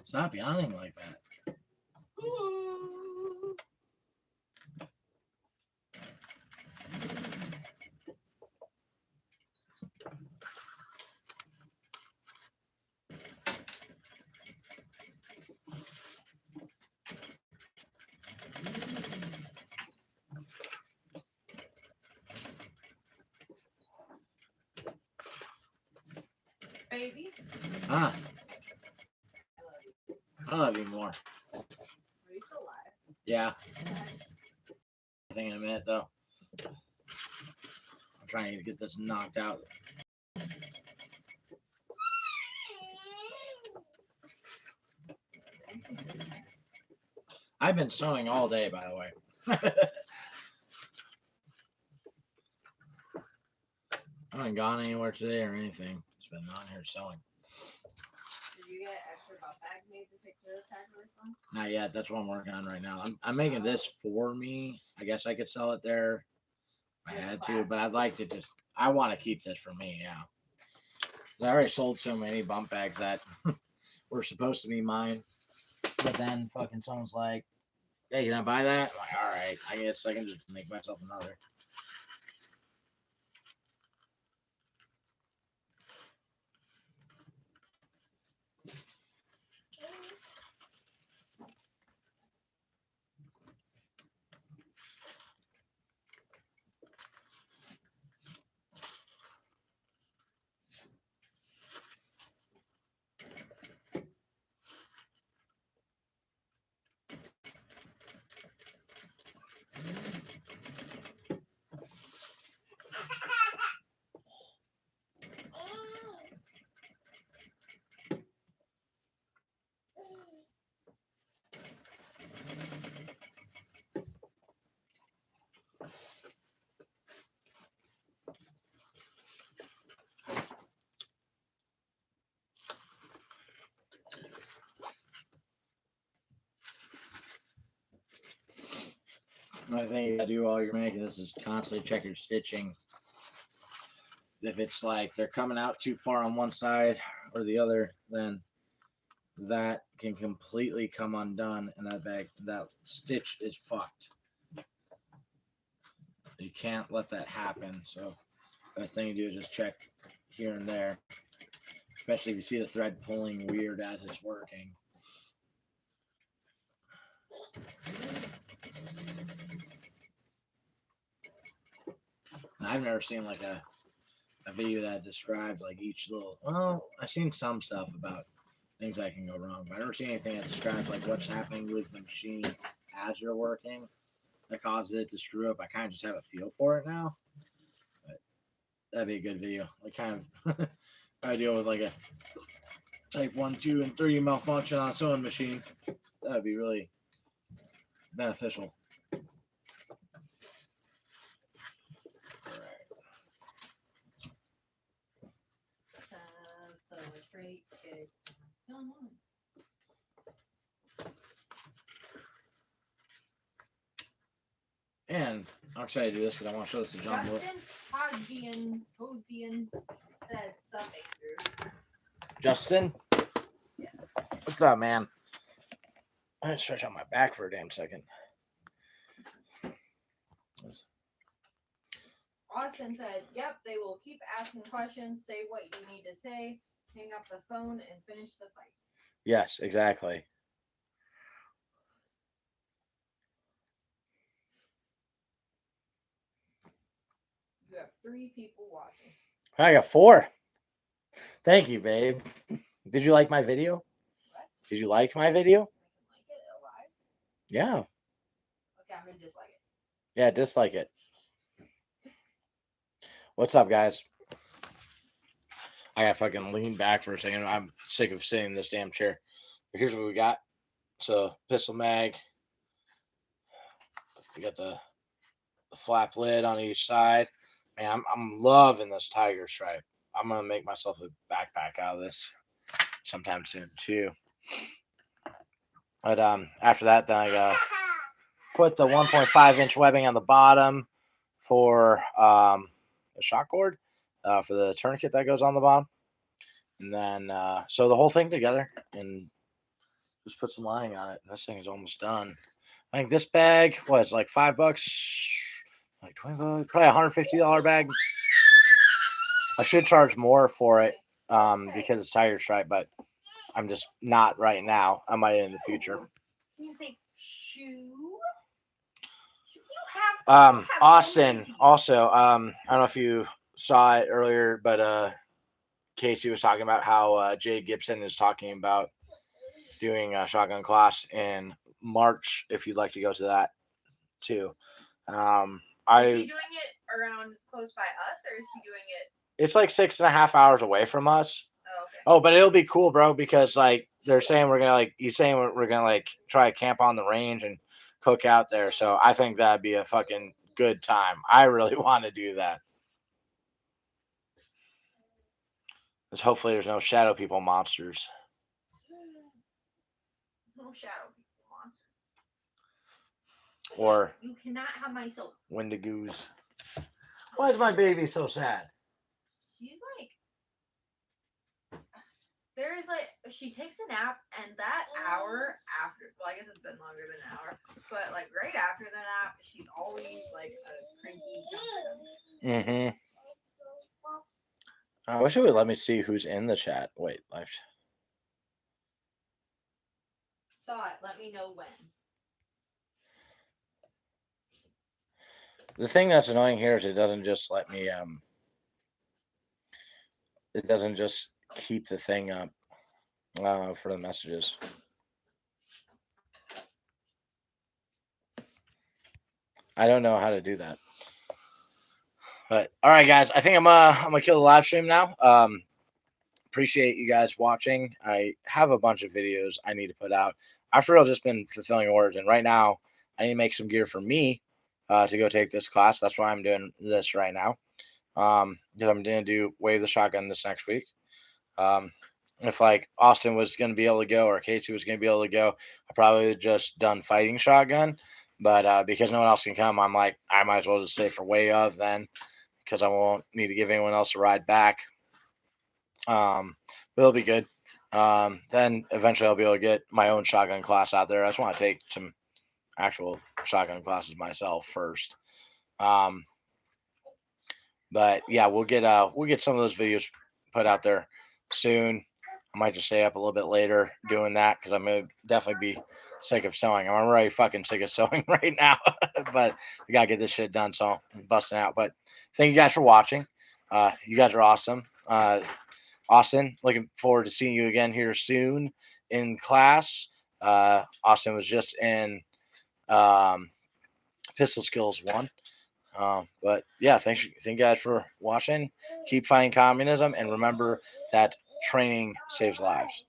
Stop yawning like that. Baby. Ah, I love you more. Are you still alive? Yeah. I think in a minute though. I'm trying to get this knocked out. I've been sewing all day, by the way. I haven't gone anywhere today or anything. Just been on here sewing. Did you get an extra butt bag made to take the tackler's one? Not yet. That's what I'm working on right now. I'm making this for me. I guess I could sell it there if I Yeah, had class. to, but I'd like to just. I want to keep this for me. Yeah. I already sold so many bump bags that were supposed to be mine, but then fucking someone's like, "Hey, can I buy that?" I'm like, all right. I guess I can just make myself another. Another thing you gotta do while you're making this is constantly check your stitching. If it's like they're coming out too far on one side or the other, then that can completely come undone, and that stitch is fucked. You can't let that happen. So, best thing to do is just check here and there, especially if you see the thread pulling weird as it's working. And I've never seen like a video that describes like each little. Well, I've seen some stuff about things that can go wrong, but I've never seen anything that describes like what's happening with the machine as you're working that causes it to screw up. I kind of just have a feel for it now, but that'd be a good video. Like kind of I deal with like a type 1, 2, and 3 malfunction on a sewing machine. That'd be really beneficial. And I'm excited to do this because I want to show this to John. Justin Hosbian said sup, Andrew. Justin? Yeah. What's up, man? I'm going to stretch out my back for a damn second. Austin said, yep, they will keep asking questions, say what you need to say, hang up the phone, and finish the fight. Yes, exactly. You have 3 people watching. I got 4. Thank you, babe. Did you like my video? What? Did you like my video? Like it alive? Yeah. Okay, I'm going to dislike it. Yeah, dislike it. What's up, guys? I gotta fucking lean back for a second. I'm sick of sitting in this damn chair. But here's what we got. So, pistol mag. We got the flap lid on each side. Man, I'm loving this tiger stripe. I'm gonna make myself a backpack out of this sometime soon too. But after that, then I gotta put the 1.5-inch webbing on the bottom for the shock cord for the tourniquet that goes on the bottom, and then sew the whole thing together and Just put some lining on it. This thing is almost done. I think this bag was like $5, like $20, probably $150 bag. I should charge more for it because it's tiger stripe, but I'm just not right now. I might in the future. Can you say shoe? You have Austin. Also, I don't know if you saw it earlier, but Casey was talking about how Jay Gibson is talking about doing a shotgun class in March. If you'd like to go to that too, Is he doing it around close by us, or is he doing it? It's like 6.5 hours away from us. Oh, okay. Oh, but it'll be cool, bro, because like they're saying he's saying we're gonna like try to camp on the range and cook out there. So I think that'd be a fucking good time. I really want to do that. Because hopefully there's no shadow people monsters. No shadow people monster. Or you cannot have my soul. Wendigos. Why is my baby so sad? She's like, there is like, she takes a nap, and that hour after, well, I guess it's been longer than an hour, but like right after the nap, she's always like a cranky. Mm-hmm. I wish it would let me see who's in the chat. Wait, live. Saw it. Let me know when. The thing that's annoying here is it doesn't just let me it doesn't just keep the thing up for the messages. I don't know how to do that. But all right, guys, I think I'm gonna kill the live stream now. Appreciate you guys watching. I have a bunch of videos I need to put out. I've for real just been fulfilling orders, and right now I need to make some gear for me to go take this class. That's why I'm doing this right now. Because I'm gonna do wave the shotgun this next week. If like Austin was gonna be able to go or Casey was gonna be able to go, I probably would just done fighting shotgun. But because no one else can come, I'm like, I might as well just stay for way of then, because I won't need to give anyone else a ride back. But it'll be good. Then eventually I'll be able to get my own shotgun class out there. I just want to take some actual shotgun classes myself first. But yeah, we'll get some of those videos put out there soon. I might just stay up a little bit later doing that because I'm gonna definitely be sick of sewing. I'm already fucking sick of sewing right now, but we gotta get this shit done. So I'm busting out. But thank you guys for watching. You guys are awesome. Austin, looking forward to seeing you again here soon in class. Austin was just in Pistol Skills 1. But yeah, thank you guys for watching. Keep fighting communism, and remember that training saves lives.